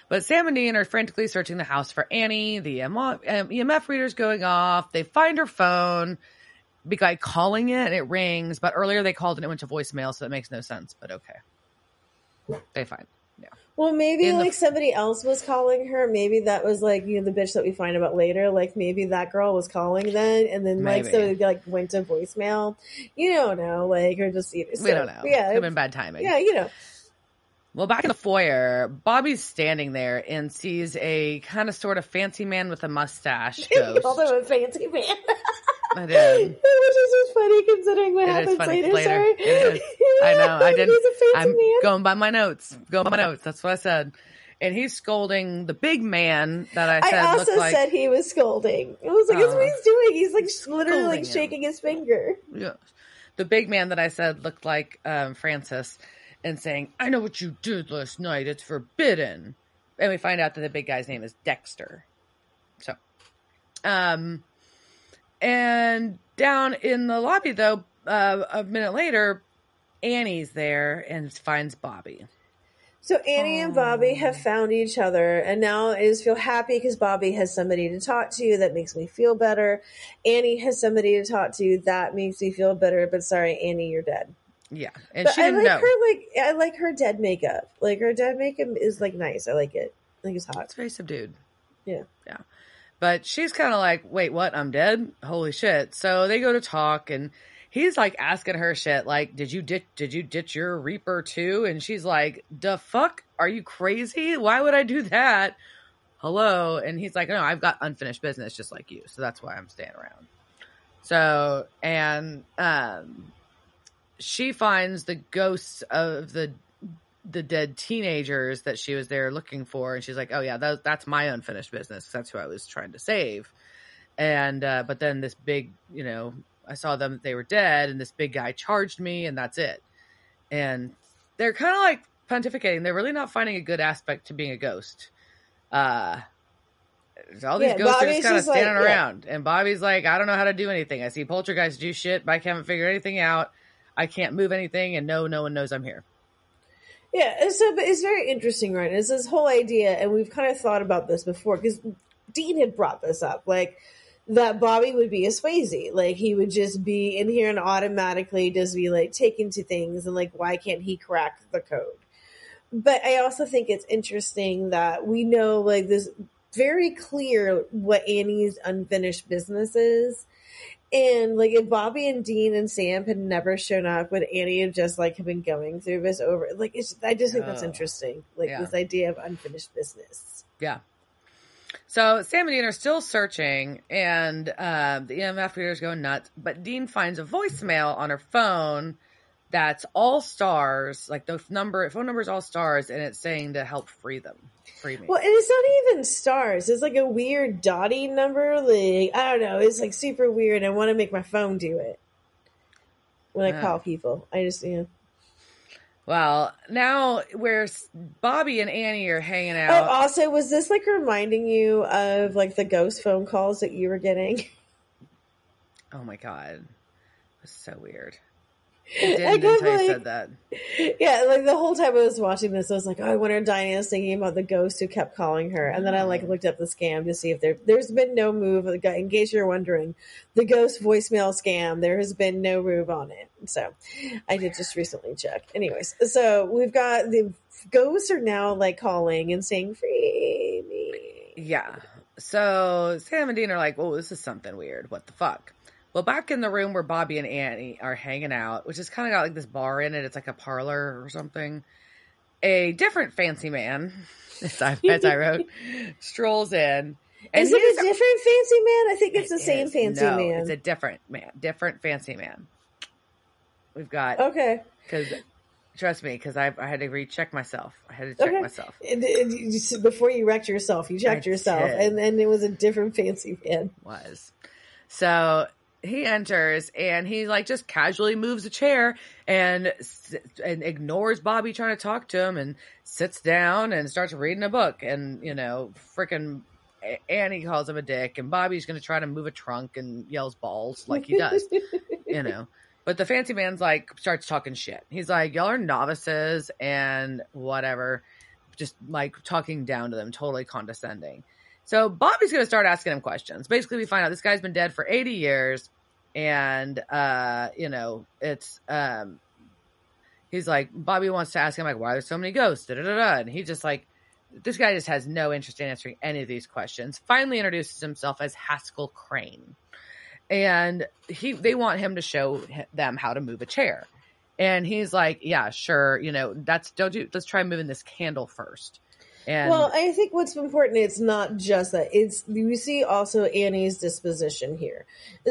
But Sam and Dean are frantically searching the house for Annie. The EMF reader's going off. They find her phone by calling it, and it rings. But earlier they called and it went to voicemail, so that makes no sense. But okay. They find. Yeah. Well, maybe somebody else was calling her. Maybe that was the bitch that we find about later. Maybe that girl was calling then, and then so it went to voicemail. You don't know, or just we don't know. Yeah, could have been bad timing. Yeah, Well, back in the foyer, Bobby's standing there and sees a kind of sort of fancy man with a mustache ghost. You called him a fancy man. I did. Which is just funny considering what happens later. Sorry. It is. I know. I did. He's a fancy man. Going by my notes. That's what I said. And he's scolding the big man that I said I also looked said he was scolding. I was like, that's what he's doing. He's literally shaking his finger. Yeah. The big man that I said looked like Francis. And saying, I know what you did last night. It's forbidden. And we find out that the big guy's name is Dexter. So, and down in the lobby, though, a minute later, Annie's there and finds Bobby. So Annie and Bobby have found each other, and now I just feel happy because Bobby has somebody to talk to. That makes me feel better. Annie has somebody to talk to. That makes me feel better. But sorry, Annie, you're dead. Yeah, and But she didn't know. I like her dead makeup. Like her dead makeup is like nice. I like it. I think it's hot. It's very subdued. Yeah. But she's kind of like, wait, what? I'm dead? Holy shit. So they go to talk, and he's like asking her shit, like, did you ditch your Reaper too? And she's like, the fuck? Are you crazy? Why would I do that? Hello? And he's like, no, I've got unfinished business just like you. So that's why I'm staying around. So, and she finds the ghosts of the dead teenagers that she was there looking for, and she's like, oh yeah, that's my unfinished business. That's who I was trying to save. And but then this big, I saw them, they were dead, and this big guy charged me, and that's it. And they're kind of like pontificating. They're really not finding a good aspect to being a ghost. All these ghosts are just kind of standing around, and Bobby's like, I don't know how to do anything. I see poltergeists do shit, but I haven't figured anything out. I can't move anything, and no one knows I'm here. Yeah, so but it's very interesting, right? It's this whole idea, and we've kind of thought about this before, because Dean had brought this up, like, that Bobby would be a Swayze. Like, he would just be in here and automatically just be, like, taken to things, and, like, why can't he crack the code? But I also think it's interesting that we know, like, this very clear what Annie's unfinished business is. And, like, if Bobby and Dean and Sam had never shown up, would Annie have just, like, been going through this over? Like, I just think that's interesting. Like, this idea of unfinished business. Yeah. So, Sam and Dean are still searching, and the EMF reader's going nuts. But Dean finds a voicemail on her phone that's all stars. Like, the phone number is all stars, and it's saying to help free me. Well, and it's not even stars. It's like a weird dotty number. Like, I don't know. It's like super weird. I want to make my phone do it when I call people. I just, Well, now where Bobby and Annie are hanging out. Oh, also, was this like reminding you of like the ghost phone calls that you were getting? Oh my God. It was so weird. It didn't until you said that. Yeah, like the whole time I was watching this, I was like, oh, I wonder if Diana's thinking about the ghost who kept calling her. And then I like looked up the scam to see if there's been no move. In case you're wondering, the ghost voicemail scam, there has been no move on it. So I did just recently check. Anyways, so we've got the ghosts are now like calling and saying, free me. Yeah. So Sam and Dean are like, oh, this is something weird. What the fuck? Well, back in the room where Bobby and Annie are hanging out, which has kind of got like this bar in it. It's like a parlor or something. A different fancy man, as I wrote, strolls in. And is it a different fancy man? I think it's the same fancy man. It's a different man. Different fancy man. We've got... Okay. Because... Trust me, because I had to recheck myself. I had to check myself. Before you wrecked yourself, you checked yourself. And then it was a different fancy man. So... he enters and he like just casually moves a chair and ignores Bobby trying to talk to him and sits down and starts reading a book. And, freaking Annie calls him a dick and Bobby's going to try to move a trunk and yells balls like he does, But the fancy man's like, starts talking shit. He's like, y'all are novices and whatever. Just like talking down to them, totally condescending. So Bobby's going to start asking him questions. Basically, we find out this guy's been dead for 80 years. And, it's, he's like, Bobby wants to ask him, like, why are there so many ghosts? And he just like, this guy just has no interest in answering any of these questions. Finally introduces himself as Haskell Crane. And they want him to show them how to move a chair. And he's like, yeah, sure. Let's try moving this candle first. Well, I think what's important, it's not just that. We see also Annie's disposition here.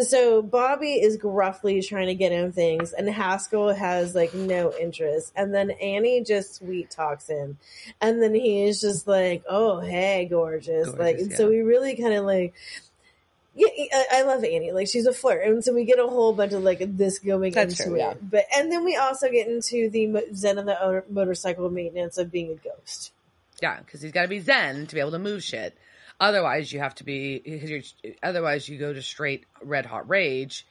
So Bobby is gruffly trying to get him things, and Haskell has, like, no interest. And then Annie just sweet talks him. And then he is just like, oh, hey, gorgeous. So we really kind of, like... Yeah, I love Annie. Like, she's a flirt. And so we get a whole bunch of, like, this going into it. Yeah. And then we also get into the Zen and the motorcycle maintenance of being a ghost. Yeah, because he's got to be Zen to be able to move shit. Otherwise, you have to be. Otherwise, you go to straight red hot rage,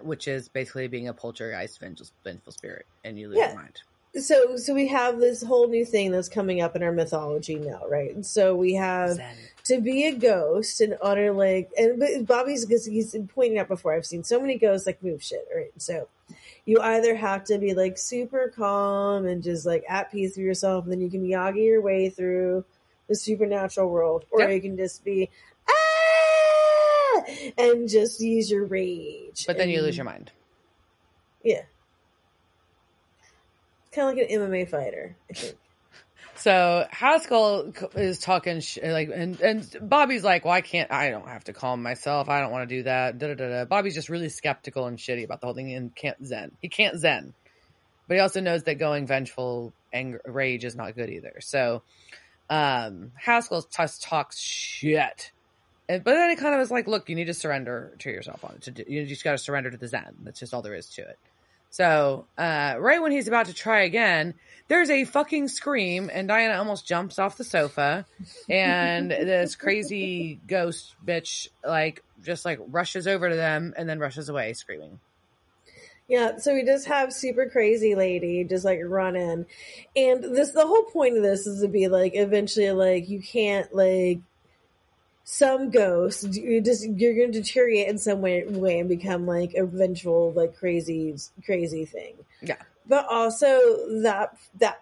which is basically being a poltergeist, vengeful spirit, and you lose your mind. so we have this whole new thing that's coming up in our mythology now, right? And so we have Zen. to be a ghost in honor, like, and but Bobby's, because he's been pointing out before, I've seen so many ghosts like move shit, right? So you either have to be like super calm and just like at peace with yourself, and then you can Yagi your way through the supernatural world, or you can just be and just use your rage. But then you lose your mind. Yeah. Kind of like an MMA fighter, I think. So Haskell is talking and Bobby's like, well, I don't have to calm myself. I don't want to do that. Da, da, da, da. Bobby's just really skeptical and shitty about the whole thing and can't zen. He can't zen. But he also knows that going vengeful rage is not good either. So Haskell talks shit. But then he kind of is like, look, you need to surrender to yourself on it. You just got to surrender to the zen. That's just all there is to it. So, right when he's about to try again, there's a fucking scream, and Diana almost jumps off the sofa, and this crazy ghost bitch, just rushes over to them, and then rushes away, screaming. Yeah, so we just have super crazy lady just run in, and the whole point of this is to be eventually you can't some ghosts, you're going to deteriorate in some way and become a vengeful, crazy thing. Yeah. But also that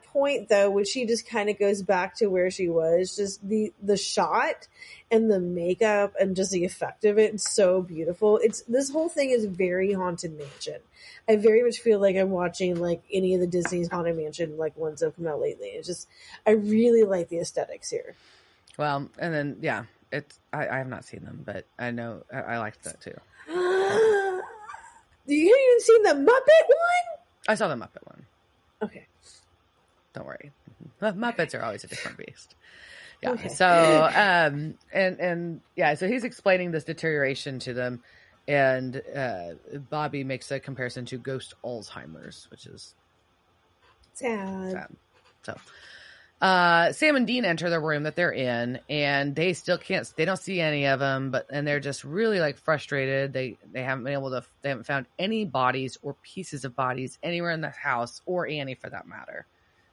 point though, which she just kind of goes back to where she was, just the shot and the makeup and just the effect of it. It's so beautiful. This whole thing is very Haunted Mansion. I very much feel like I'm watching any of the Disney's Haunted Mansion ones that have come out lately. It's just, I really like the aesthetics here. Well, and then, yeah. I have not seen them, but I know I liked that too. You even seen the Muppet one? I saw the Muppet one. Okay. Don't worry. Muppets are always a different beast. Yeah. Okay. So, and yeah, so he's explaining this deterioration to them, and Bobby makes a comparison to ghost Alzheimer's, which is sad. So, Sam and Dean enter the room that they're in, and they still they don't see any of them, and they're just really frustrated. They haven't been they haven't found any bodies or pieces of bodies anywhere in the house, or Annie for that matter.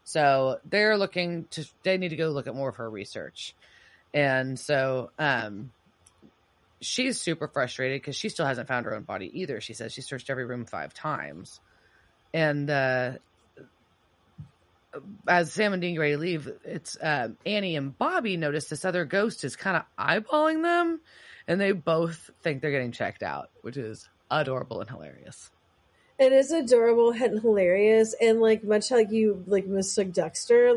So they need to go look at more of her research. And so, she's super frustrated because she still hasn't found her own body either. She says she searched every room 5 times. And, as Sam and Dean get ready to leave, it's Annie and Bobby notice this other ghost is kind of eyeballing them, and they both think they're getting checked out, which is adorable and hilarious. It is adorable and hilarious, and much like you mistook Dexter,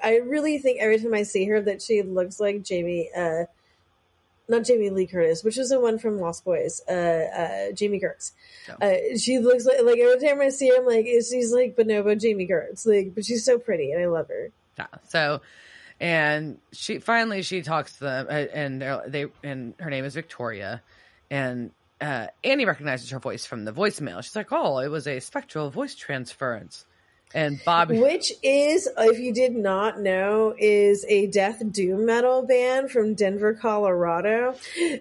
I really think every time I see her that she looks like Jamie, not Jamie Lee Curtis, which is the one from Lost Boys, Jamie Gertz. Oh. She looks like every time I see her, I'm she's like Bonobo Jamie Gertz, but she's so pretty and I love her. Yeah. So, and she talks to them, and her name is Victoria, and Annie recognizes her voice from the voicemail. She's like, "Oh, it was a spectral voice transference." And Bobby, which is, if you did not know, is a death doom metal band from Denver, Colorado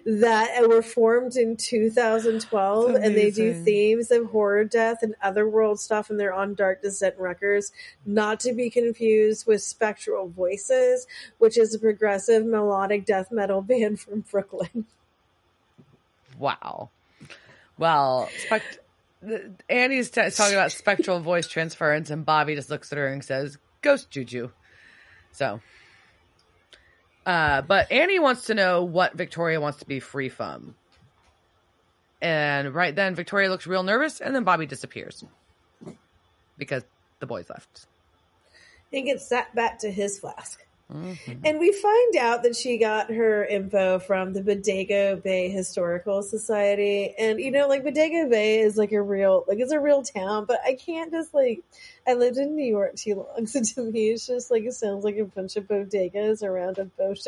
that were formed in 2012, and they do themes of horror, death, and otherworld stuff, and they're on Dark Descent Records, not to be confused with Spectral Voices, which is a progressive melodic death metal band from Brooklyn. Wow. Well, Annie's talking about spectral voice transference, and Bobby just looks at her and says, "Ghost juju." So, but Annie wants to know what Victoria wants to be free from. And right then, Victoria looks real nervous, and then Bobby disappears because the boys left. He gets sat back to his flask. Mm-hmm. And we find out that she got her info from the Bodega Bay Historical Society. And, Bodega Bay is a real, it's a real town, but I can't just I lived in New York too long. So to me, it's just it sounds like a bunch of bodegas around a boat.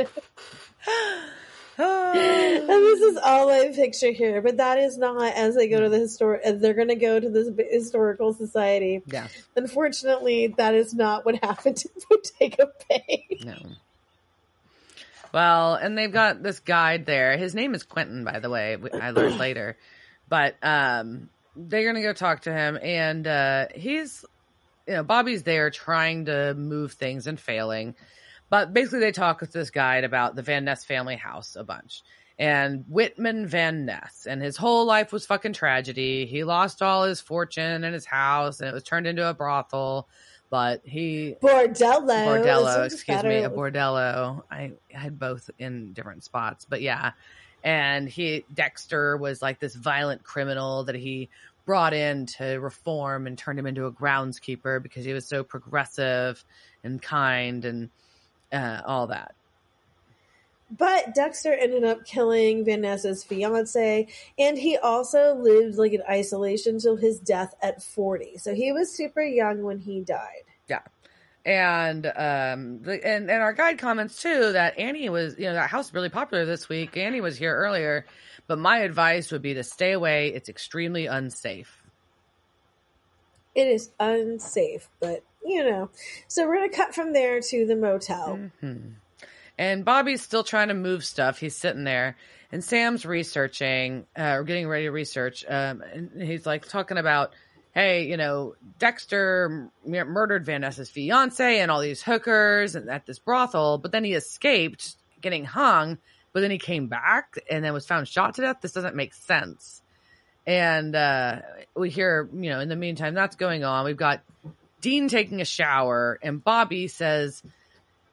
And this is all I picture here, but that is not as they go to the they're going to go to this historical society. Yeah. Unfortunately, that is not what happened in Bodega Bay. No. Well, and they've got this guide there. His name is Quentin, by the way. I learned later, but they're going to go talk to him, and Bobby's there trying to move things and failing. But basically they talk with this guide about the Van Ness family house a bunch. And Whitman Van Ness, and his whole life was fucking tragedy. He lost all his fortune and his house, and it was turned into a brothel. But a bordello. I had both in different spots, but yeah. And Dexter was like this violent criminal that he brought in to reform and turned him into a groundskeeper because he was so progressive and kind and all that. But Dexter ended up killing Van Ness's fiance, and he also lived like in isolation till his death at 40. So he was super young when he died. Yeah. And and our guide comments too that Annie was, that house was really popular this week. Annie was here earlier, but my advice would be to stay away. It's extremely unsafe. It is unsafe, but So we're going to cut from there to the motel. Mm-hmm. And Bobby's still trying to move stuff. He's sitting there, and Sam's researching, or getting ready to research. And he's like talking about, hey, Dexter murdered Van Ness's fiance and all these hookers and at this brothel, but then he escaped getting hung, but then he came back and then was found shot to death. This doesn't make sense. And we hear, in the meantime, that's going on. We've got Dean taking a shower, and Bobby says,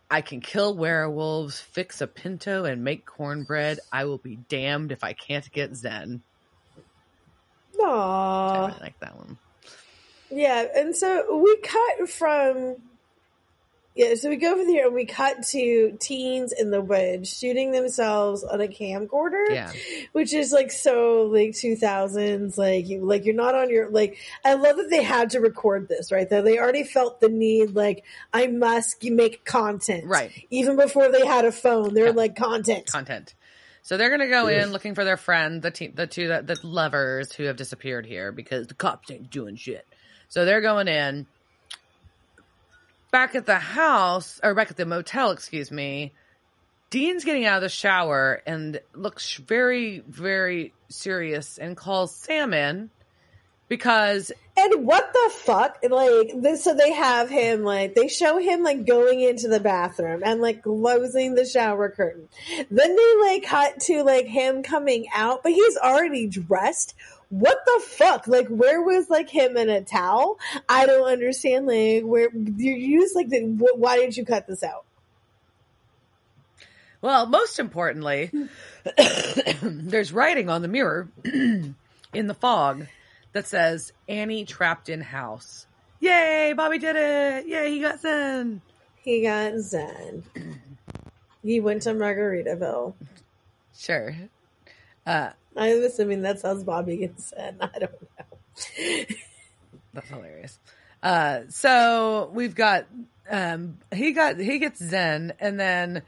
I can kill werewolves, fix a pinto, and make cornbread. I will be damned if I can't get Zen. Aww. I really like that one. Yeah, and so we cut from... Yeah, so we go over here and we cut to teens in the woods shooting themselves on a camcorder, which is like so like 2000s. Like you're not on your I love that they had to record this right there. They already felt the need. Like I must make content, right? Even before they had a phone, they're like content. So they're gonna go in looking for their friend, the lovers who have disappeared here because the cops ain't doing shit. So they're going in. Back at the motel, excuse me, Dean's getting out of the shower and looks very, very serious and calls Sam in because... And what the fuck? So they have him, they show him, going into the bathroom and, closing the shower curtain. Then they, cut to, him coming out, but he's already dressed. What the fuck? Where was, him in a towel? I don't understand, where you just, why did you cut this out? Well, most importantly, there's writing on the mirror in the fog that says, Annie trapped in house. Yay, Bobby did it! Yay, he got Zen! He got Zen. He went to Margaritaville. Sure. I'm assuming that's how Bobby gets Zen. I don't know. That's hilarious. So we've got he gets Zen, and then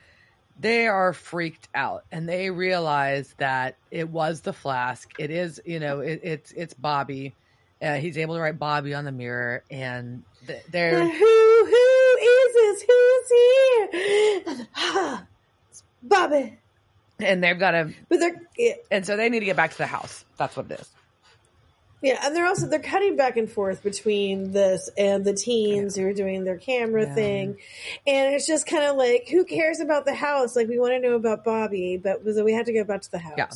they are freaked out, and they realize that it was the flask. It is, it's Bobby. He's able to write Bobby on the mirror, and they're who is this? Who's here? It's Bobby. And they've got to, and so they need to get back to the house. That's what it is. Yeah, and they're cutting back and forth between this and the teens who are doing their camera thing, and it's just kind of who cares about the house? We want to know about Bobby, but we have to go back to the house. Yeah,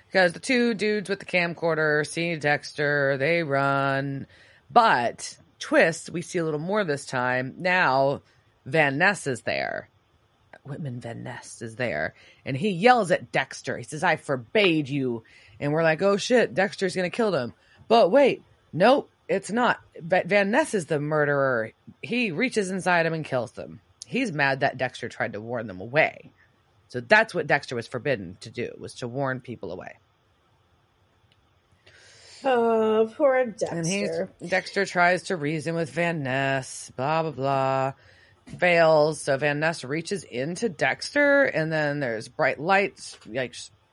because the two dudes with the camcorder see Dexter, they run, but twist, we see a little more this time. Now Van Ness is there. Whitman Van Ness is there, and he yells at Dexter. He says, I forbade you. And we're like, oh shit, Dexter's going to kill them. But wait, nope, it's not. Van Ness is the murderer. He reaches inside him and kills them. He's mad that Dexter tried to warn them away. So that's what Dexter was forbidden to do, was to warn people away. Oh, poor Dexter. And Dexter tries to reason with Van Ness, blah, blah, blah. Fails, so Van Ness reaches into Dexter, and then there's bright lights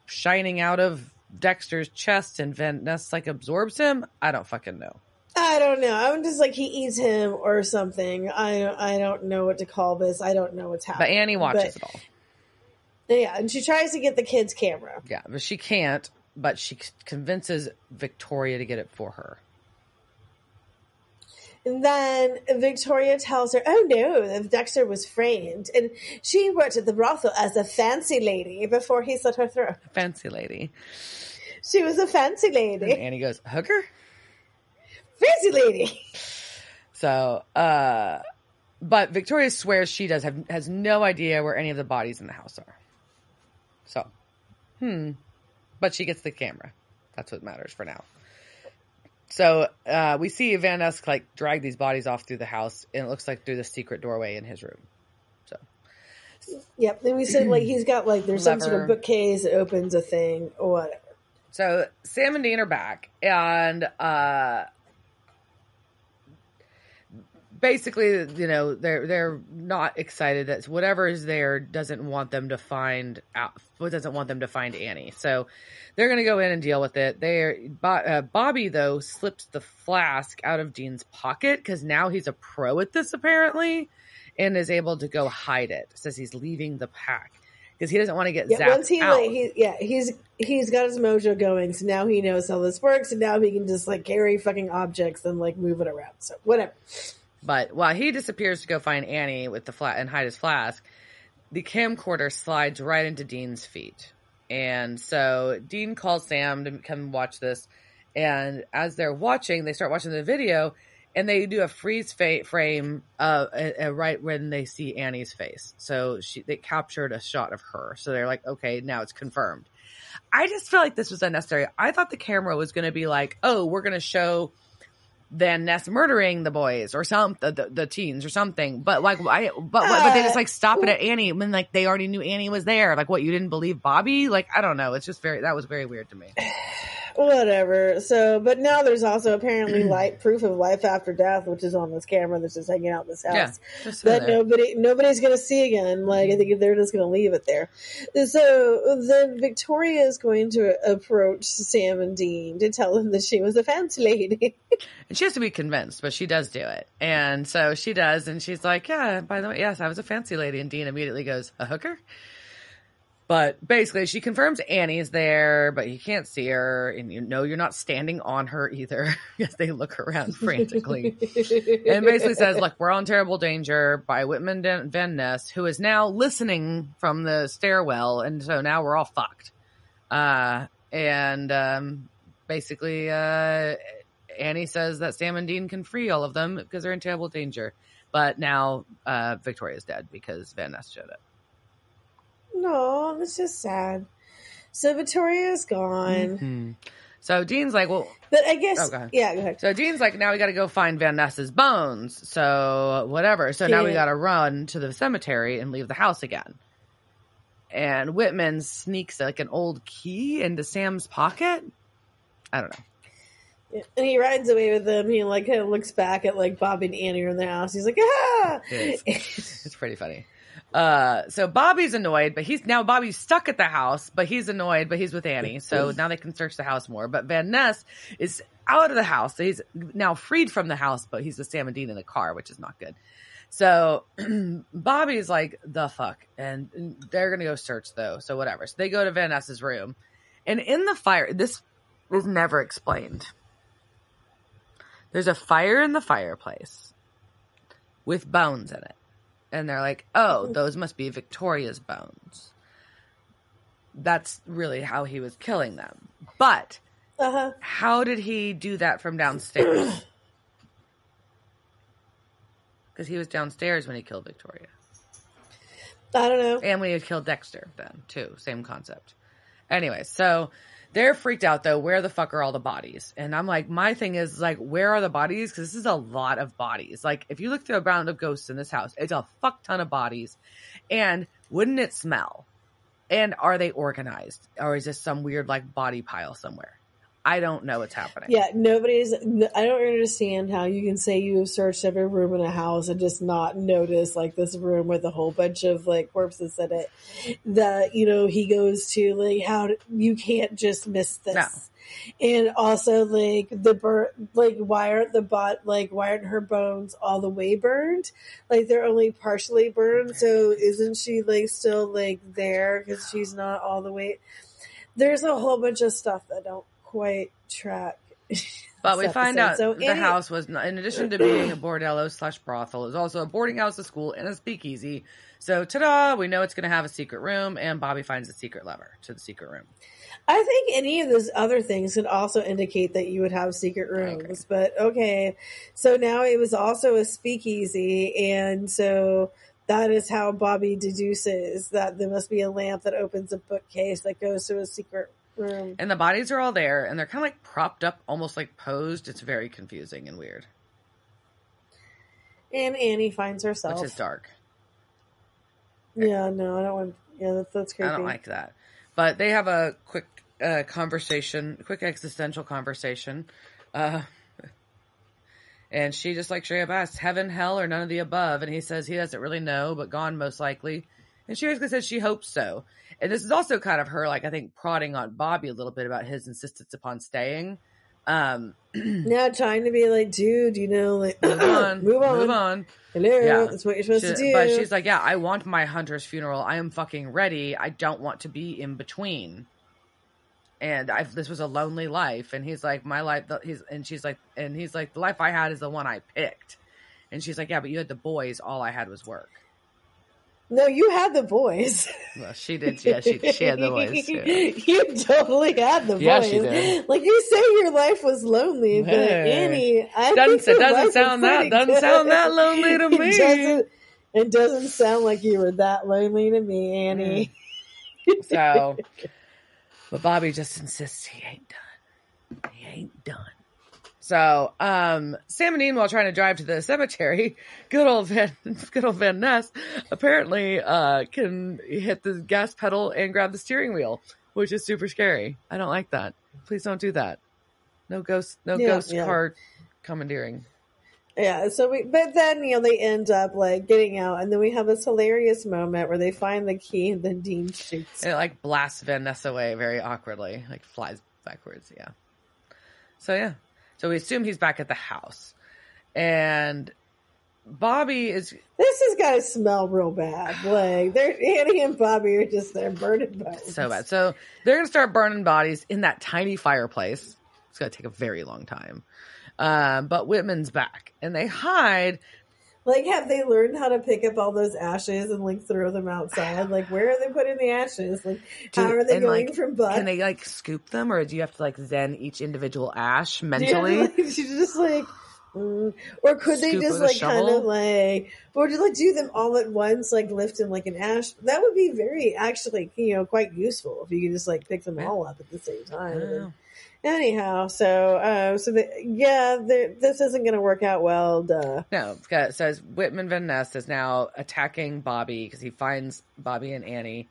shining out of Dexter's chest, and Van Ness absorbs him. I don't fucking know. I don't know. I'm just he eats him or something. I don't know what to call this. I don't know what's happening. But Annie watches it all. Yeah, and she tries to get the kid's camera. Yeah, but she can't. But she convinces Victoria to get it for her. And then Victoria tells her, oh no, Dexter was framed. And she worked at the brothel as a fancy lady before he slit her throat. Fancy lady. She was a fancy lady. And Annie goes, hooker? Fancy lady. So, but Victoria swears she has no idea where any of the bodies in the house are. So, but she gets the camera. That's what matters for now. So, we see Van Ness like drag these bodies off through the house, and it looks like through the secret doorway in his room. So, yep. Then we said like he's got like there's some sort of bookcase that opens a thing or whatever. So Sam and Dean are back, and basically, you know, they're not excited that whatever is there doesn't want them to find Annie. So they're going to go in and deal with it. Bobby though slips the flask out of Dean's pocket because now he's a pro at this apparently, and is able to go hide it. Says he's leaving the pack because he doesn't want to get zapped once he out. He's got his mojo going, so now he knows how this works, and now he can just like carry fucking objects and like move it around. So whatever. But while he disappears to go find Annie with the and hide his flask, the camcorder slides right into Dean's feet. And so Dean calls Sam to come watch this. And as they're watching, they start watching the video, and they do a freeze frame right when they see Annie's face. So they captured a shot of her. So they're like, okay, now it's confirmed. I just feel like this was unnecessary. I thought the camera was going to be like, oh, we're going to show Van Ness murdering the boys or the teens or something, but like but they just like stop it at Annie when like they already knew Annie was there. Like, what, you didn't believe Bobby? Like, I don't know. It's just that was very weird to me. Whatever. So, but now there's also apparently proof of life after death, which is on this camera that's just hanging out in this house. Yeah, that nobody's going to see again. Like, I think they're just going to leave it there. So then Victoria is going to approach Sam and Dean to tell them that she was a fancy lady. And she has to be convinced, but she does do it. And so she does, and she's like, yeah, by the way, yes, I was a fancy lady. And Dean immediately goes, a hooker? But basically, she confirms Annie's there, but he can't see her. And you know you're not standing on her either because they look around frantically. And basically says, look, we're on terrible danger by Whitman Van Ness, who is now listening from the stairwell. And so now we're all fucked. Basically, Annie says that Sam and Dean can free all of them because they're in terrible danger. But now Victoria's dead because Van Ness showed up. No, that's just sad. So Victoria's gone. Mm-hmm. So Dean's like, well... But I guess... go ahead. So Dean's like, now we got to go find Van Ness's bones. So whatever. So now we got to run to the cemetery and leave the house again. And Whitman sneaks like an old key into Sam's pocket. I don't know. Yeah. And he rides away with them. He like kind of looks back at like Bob and Annie are in the house. He's like, ah! It's pretty funny. So Bobby's annoyed, but Bobby's stuck at the house, but he's annoyed, but he's with Annie. So now they can search the house more. But Van Ness is out of the house. So he's now freed from the house, but he's with Sam and Dean in the car, which is not good. So Bobby's like, the fuck? And they're going to go search though. So whatever. So they go to Van Ness's room, and in the fire, this was never explained. There's a fire in the fireplace with bones in it. And they're like, oh, those must be Victoria's bones. That's really how he was killing them. But how did he do that from downstairs? Because he was downstairs when he killed Victoria. I don't know. And when he killed Dexter then, too. Same concept. Anyway, so... they're freaked out, though. Where the fuck are all the bodies? And I'm like, my thing is, like, where are the bodies? Because this is a lot of bodies. Like, if you look through a round of ghosts in this house, it's a fuck ton of bodies. And wouldn't it smell? And are they organized? Or is this some weird, like, body pile somewhere? I don't know what's happening. Yeah, I don't understand how you can say you have searched every room in a house and just not notice, like, this room with a whole bunch of, like, corpses in it. That, you know, he goes to, like, you can't just miss this. No. And also, like, why aren't her bones all the way burned? Like, they're only partially burned, so isn't she, like, still, like, there because she's not all the way... There's a whole bunch of stuff that don't quite track But we find out So the house was, in addition to being a bordello/brothel, is also a boarding house, a school, and a speakeasy. So, ta-da! We know it's going to have a secret room, and Bobby finds a secret lever to the secret room. I think any of those other things could also indicate that you would have secret rooms. But okay, so now it was also a speakeasy, and so that is how Bobby deduces that there must be a lamp that opens a bookcase that goes to a secret room. And the bodies are all there, and they're kind of like propped up, almost like posed. It's very confusing and weird. And Annie finds herself. Which is dark. Yeah, no, I don't want... Yeah, that's creepy. I don't like that. But they have a quick conversation, quick existential conversation. And she just like straight up asks, heaven, hell, or none of the above? And he says he doesn't really know, but gone most likely. And she basically says she hopes so. And this is also kind of her, like, I think, prodding on Bobby a little bit about his insistence upon staying. Yeah, trying to be like, dude, you know, like, move on. Hello, yeah. that's what you're supposed to do. But she's like, yeah, I want my hunter's funeral. I am fucking ready. I don't want to be in between. And this was a lonely life. And he's like, my life, he's like, the life I had is the one I picked. And she's like, yeah, but you had the boys. All I had was work. No, you had the boys. Well, she did. Yeah, she had the boys too. You totally had the boys. Yeah, she did. Like you say, your life was lonely, but Annie, doesn't sound that lonely to me. It doesn't sound like you were that lonely to me, Annie. So, but Bobby just insists he ain't done. He ain't done. So, Sam and Dean, while trying to drive to the cemetery, good old Van Ness apparently can hit the gas pedal and grab the steering wheel, which is super scary. I don't like that. Please don't do that. No ghost car commandeering. Yeah. So but then they end up like getting out, and then we have this hilarious moment where they find the key, and then Dean shoots. And it like blasts Van Ness away very awkwardly, like flies backwards. Yeah. So yeah. So we assume he's back at the house. And Bobby is... This has got to smell real bad. Like, Annie and Bobby are just there burning bodies. So bad. So they're going to start burning bodies in that tiny fireplace. It's going to take a very long time. But Whitman's back. And they hide... Like, have they learned how to pick up all those ashes and, like, throw them outside? Like, where are they putting the ashes? Like, how are they going from Buck? Can they, like, scoop them? Or do you have to, like, zen each individual ash mentally? Yeah, like, just, like... Or could they just, like, kind of, like... Or just, like, do them all at once, like, lifting, like, an ash? That would be very, actually, quite useful if you could just, like, pick them all up at the same time. Anyhow, this isn't going to work out well. Duh. No, it says Whitman Van Ness is now attacking Bobby because he finds Bobby and Annie.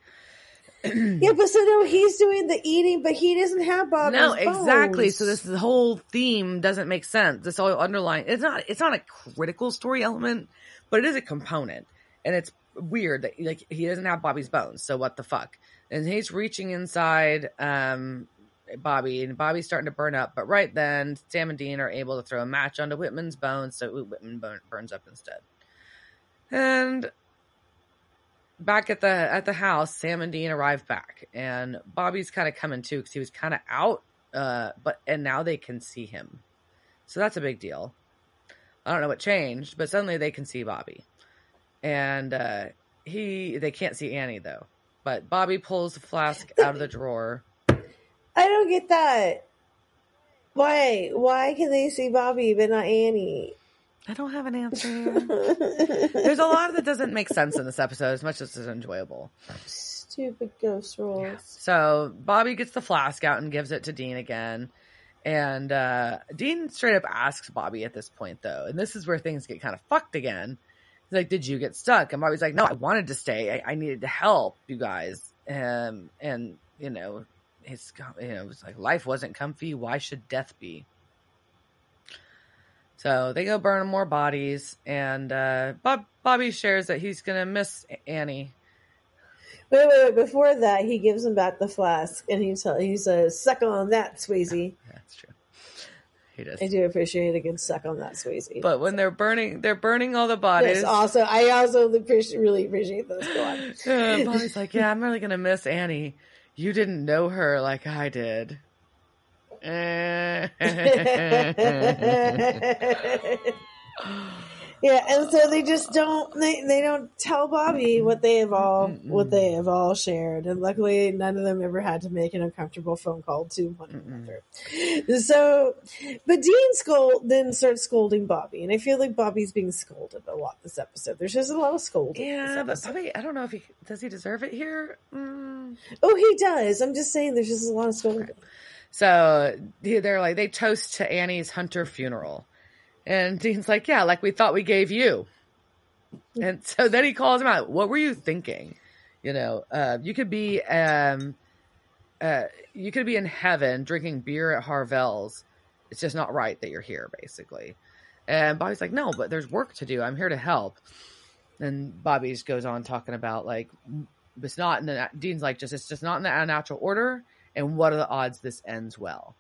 Yeah, but so no, he's doing the eating, but he doesn't have Bobby's bones. No, exactly. So the whole theme doesn't make sense. This all underlying. It's not a critical story element, but it is a component, and it's weird that like he doesn't have Bobby's bones. So what the fuck? And he's reaching inside. Bobby, and Bobby's starting to burn up, but right then Sam and Dean are able to throw a match onto Whitman's bones, so Whitman burns up instead. And back at the house, Sam and Dean arrive back, and Bobby's kind of coming too because he was kind of out, and now they can see him, so that's a big deal. I don't know what changed, but suddenly they can see Bobby, and they can't see Annie though. But Bobby pulls the flask out of the drawer. I don't get that. Why? Why can they see Bobby but not Annie? I don't have an answer. There's a lot that doesn't make sense in this episode as much as it's enjoyable. Stupid ghost rules. Yeah. So Bobby gets the flask out and gives it to Dean again. And Dean straight up asks Bobby at this point, though. And this is where things get kind of fucked again. He's like, did you get stuck? And Bobby's like, no, I wanted to stay. I needed to help you guys. And it was like life wasn't comfy. Why should death be? So they go burn more bodies, and Bobby shares that he's gonna miss Annie. Wait! Before that, he gives him back the flask, and he says, "Suck on that, Swayze." That's true. He does. I do appreciate a good suck on that, Swayze. But when they're burning all the bodies. I also really appreciate this. Go on. Bobby's like, yeah, I'm really gonna miss Annie. You didn't know her like I did. Yeah, and so they just they don't tell Bobby what they have all shared, and luckily none of them ever had to make an uncomfortable phone call to one another. So, but Dean then starts scolding Bobby, and I feel like Bobby's being scolded a lot this episode. There's just a lot of scolding. Yeah, but Bobby, I don't know if does he deserve it here. Oh, he does. I'm just saying, there's just a lot of scolding. Okay. So they're like, they toast to Annie's Hunter funeral. And Dean's like, yeah, like we thought we gave you. And so then he calls him out. What were you thinking? You know, you could be in heaven drinking beer at Harvell's. It's just not right that you're here, basically. And Bobby's like, no, but there's work to do. I'm here to help. And Bobby just goes on talking about like, it's not in the, Dean's like, it's just not in the natural order. And what are the odds this ends well?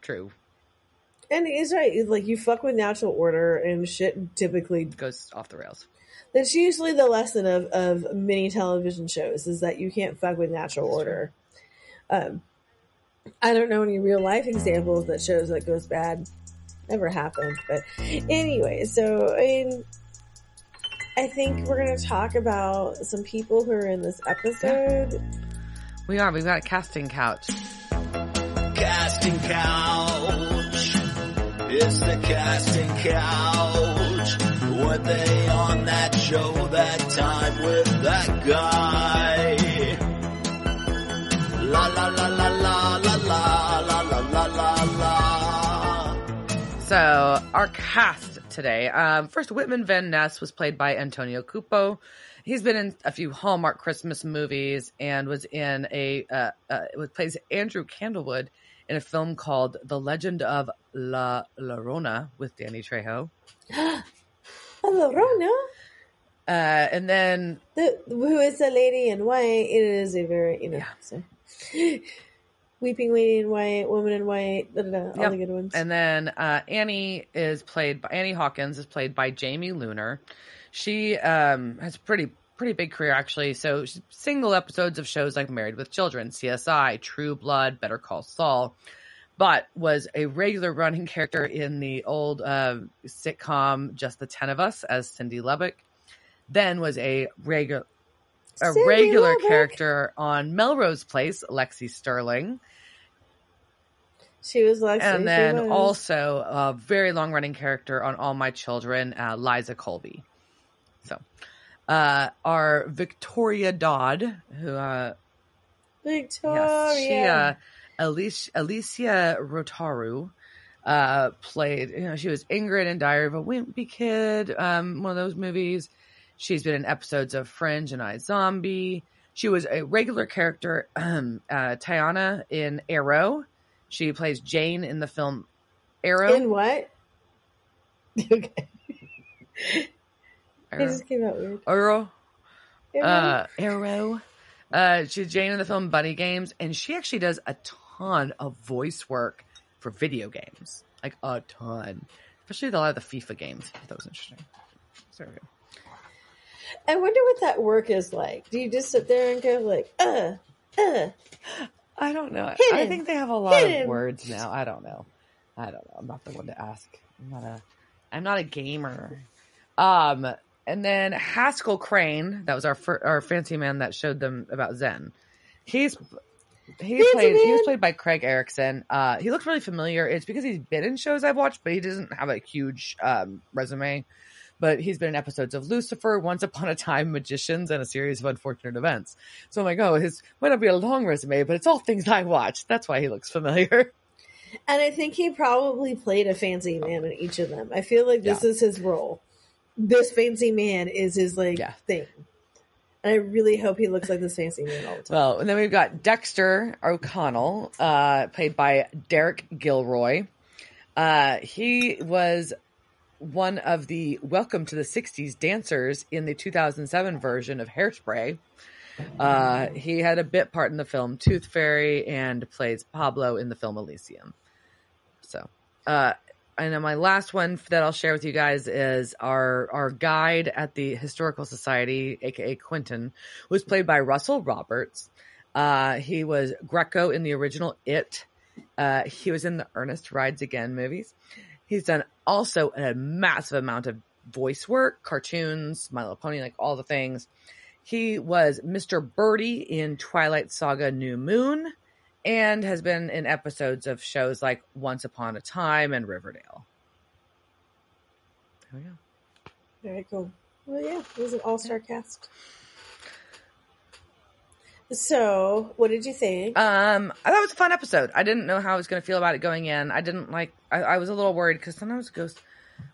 True. And he's right. Like, you fuck with natural order and shit typically goes off the rails. That's usually the lesson of many television shows, is that you can't fuck with natural order. I don't know any real life examples that shows that goes bad. Never happened. But anyway, so I think we're going to talk about some people who are in this episode. Yeah. We are. We've got a casting couch. Casting couch. It's the casting couch. Were they on that show that time with that guy? La la la la la la la la la la la. So our cast today. First, Whitman Van Ness was played by Antonio Cupo. He's been in a few Hallmark Christmas movies and was in plays Andrew Candlewood in a film called The Legend of La Llorona with Danny Trejo. La Llorona? And then... who is the lady in white? It is a very, so. Weeping Lady in White, Woman in White, all the good ones. And then Annie Hawkins is played by Jamie Luner. She has pretty big career, actually. So she's single episodes of shows like Married with Children, CSI, True Blood, Better Call Saul, but was a regular running character in the old sitcom Just the 10 of Us as Cindy Lubbock. Then was a regular character on Melrose Place, Lexi Sterling. She was Lexi. And then also a very long-running character on All My Children, Liza Colby. So, our Victoria Dodd, who... Victoria! Yes, Alicia Rotaru played... she was Ingrid in Diary of a Wimpy Kid, one of those movies. She's been in episodes of Fringe and iZombie. She was a regular character, Tiana, in Arrow. She plays Jane in the film Arrow. In what? Okay. Arrow. It just came out weird. Arrow. She's Jane in the film Bunny Games, and she actually does a ton of voice work for video games. Like, a ton. Especially a lot of the FIFA games. That was interesting. Sorry. I wonder what that work is like. Do you just sit there and go like, I don't know. I think they have a lot of words now. I don't know. I'm not the one to ask. I'm not a gamer. And then Haskell Crane, that was our fancy man that showed them about Zen. He was played by Craig Erickson. He looked really familiar. It's because he's been in shows I've watched, but he doesn't have a huge resume. But he's been in episodes of Lucifer, Once Upon a Time, Magicians, and A Series of Unfortunate Events. So I'm like, his might not be a long resume, but it's all things I watched. That's why he looks familiar. And I think he probably played a fancy man in each of them. I feel like this is his role. This fancy man is his thing. And I really hope he looks like this fancy man all the time. Well, and then we've got Dexter O'Connell, played by Derek Gilroy. He was one of the Welcome to the 60s dancers in the 2007 version of Hairspray. He had a bit part in the film Tooth Fairy and plays Pablo in the film Elysium. So, and then my last one that I'll share with you guys is our guide at the Historical Society, aka Quentin, was played by Russell Roberts. He was Greco in the original It. He was in the Ernest Rides Again movies. He's done also a massive amount of voice work, cartoons, My Little Pony, like all the things. He was Mr. Birdie in Twilight Saga New Moon and has been in episodes of shows like Once Upon a Time and Riverdale. There we go. Very cool. Well, yeah, it was an all-star cast. So, what did you think? I thought it was a fun episode. I didn't know how I was going to feel about it going in. I didn't like. I was a little worried because sometimes ghosts.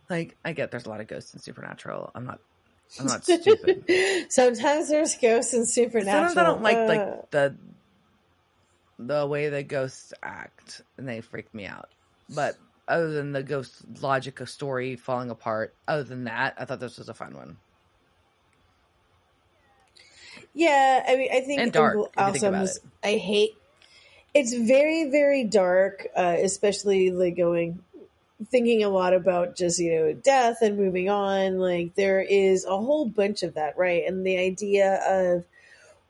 Like, I get there's a lot of ghosts in Supernatural. I'm not stupid. Sometimes there's ghosts in Supernatural. Sometimes I don't like the way the ghosts act, and they freak me out. But other than the ghost logic of story falling apart, other than that, I thought this was a fun one. Yeah, I mean, I think and dark. I hate. It's very, very dark, especially like thinking a lot about just, death and moving on. Like, there is a whole bunch of that, right? And the idea of,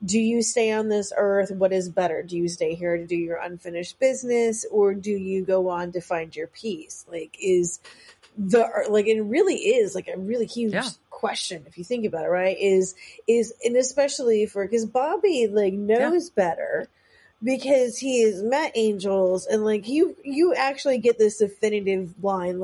do you stay on this earth? What is better? Do you stay here to do your unfinished business, or do you go on to find your peace? Like, it really is like a really huge question if you think about it, right? And especially because Bobby knows better, because he has met angels, and you actually get this definitive line,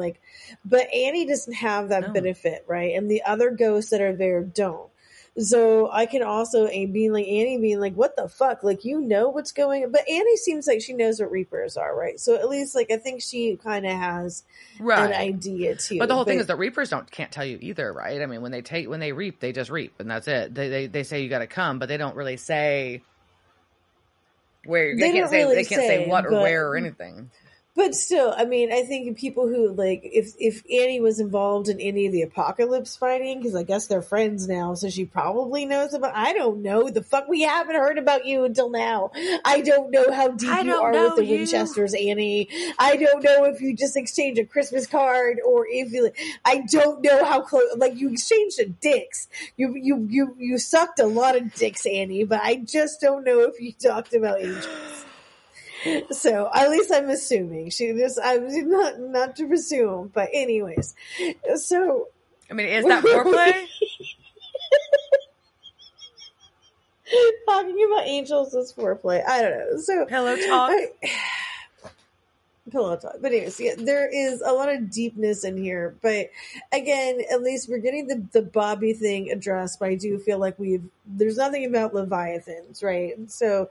but Annie doesn't have that benefit, right? And the other ghosts that are there don't. So I can also Annie being like, what the fuck? What's going on. But Annie seems like she knows what Reapers are, right? So at least I think she kind of has an idea too. But the whole thing is that Reapers can't tell you either, right? I mean, when they reap, they just reap, and that's it. They say you got to come, but they don't really say where. They can't say what or where or anything. But still, I mean, I think people who if Annie was involved in any of the apocalypse fighting, because I guess they're friends now, so she probably knows about. I don't know the fuck. We haven't heard about you until now. I don't know how deep you are with the Winchesters, Annie. I don't know if you just exchange a Christmas card or if you. I don't know how close. You exchanged a dicks. You sucked a lot of dicks, Annie. But I just don't know if you talked about angels. So at least I'm assuming I'm not to presume, but anyways, so I mean, is that foreplay? Talking about angels is foreplay. I don't know. So pillow talk. Pillow talk. But anyways, yeah, there is a lot of deepness in here. But again, at least we're getting the Bobby thing addressed. But I do feel like there's nothing about Leviathans, right? And so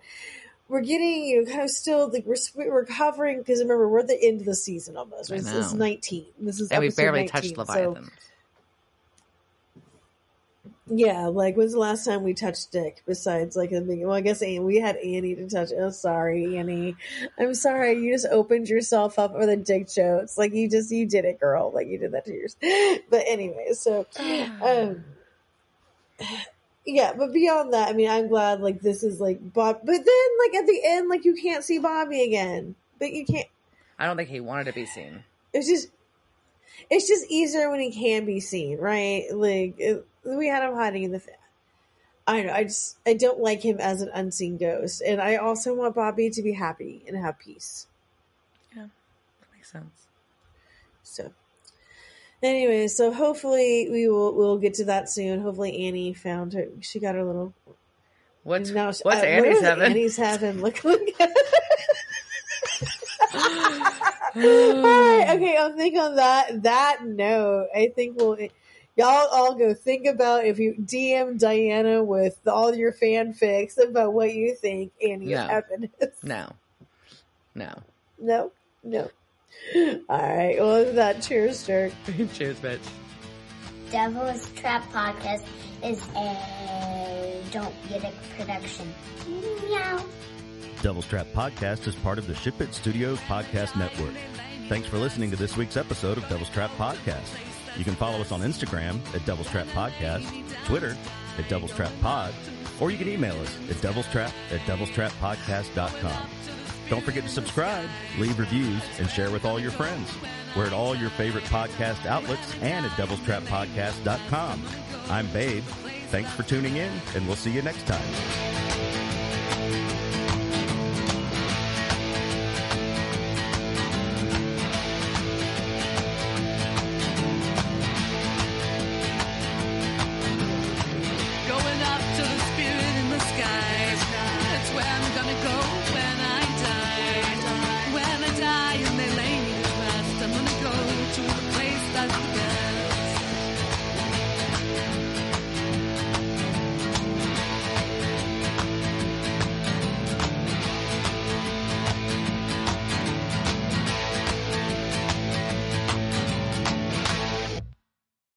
we're getting, kind of still, we're covering, because remember, we're at the end of the season almost. Right? This is 19. This is we barely 19, touched Leviathans. So, yeah, when's the last time we touched Dick? Besides, I guess we had Annie to touch. Oh, sorry, Annie. I'm sorry. You just opened yourself up with a Dick joke. It's you did it, girl. You did that to yours. But anyway, so, yeah, but beyond that, I mean, I'm glad, this is, Bob. But then, at the end, you can't see Bobby again. But you can't. I don't think he wanted to be seen. It's just easier when he can be seen, right? We had him hiding in the. I don't know. I don't like him as an unseen ghost, and I also want Bobby to be happy and have peace. Yeah, that makes sense. So. Anyway, so hopefully we'll get to that soon. Hopefully Annie found her. She got her little. What's Annie's having? Annie's having. Look. All right. Okay. I'll think on that note. I think y'all all go think about if you DM Diana with all your fanfics about what you think Annie's having. No. All right. Well, with that, cheers, Dirk. Cheers, bitch. Devil's Trap Podcast is a Don't Get It production. Meow. Devil's Trap Podcast is part of the Ship It Studios Podcast Network. Thanks for listening to this week's episode of Devil's Trap Podcast. You can follow us on Instagram at Devil's Trap Podcast, Twitter at Devil's Trap Pod, or you can email us at devilstrap@devilstrappodcast.com. Don't forget to subscribe, leave reviews, and share with all your friends. We're at all your favorite podcast outlets and at devilstrappodcast.com. I'm Babe. Thanks for tuning in, and we'll see you next time.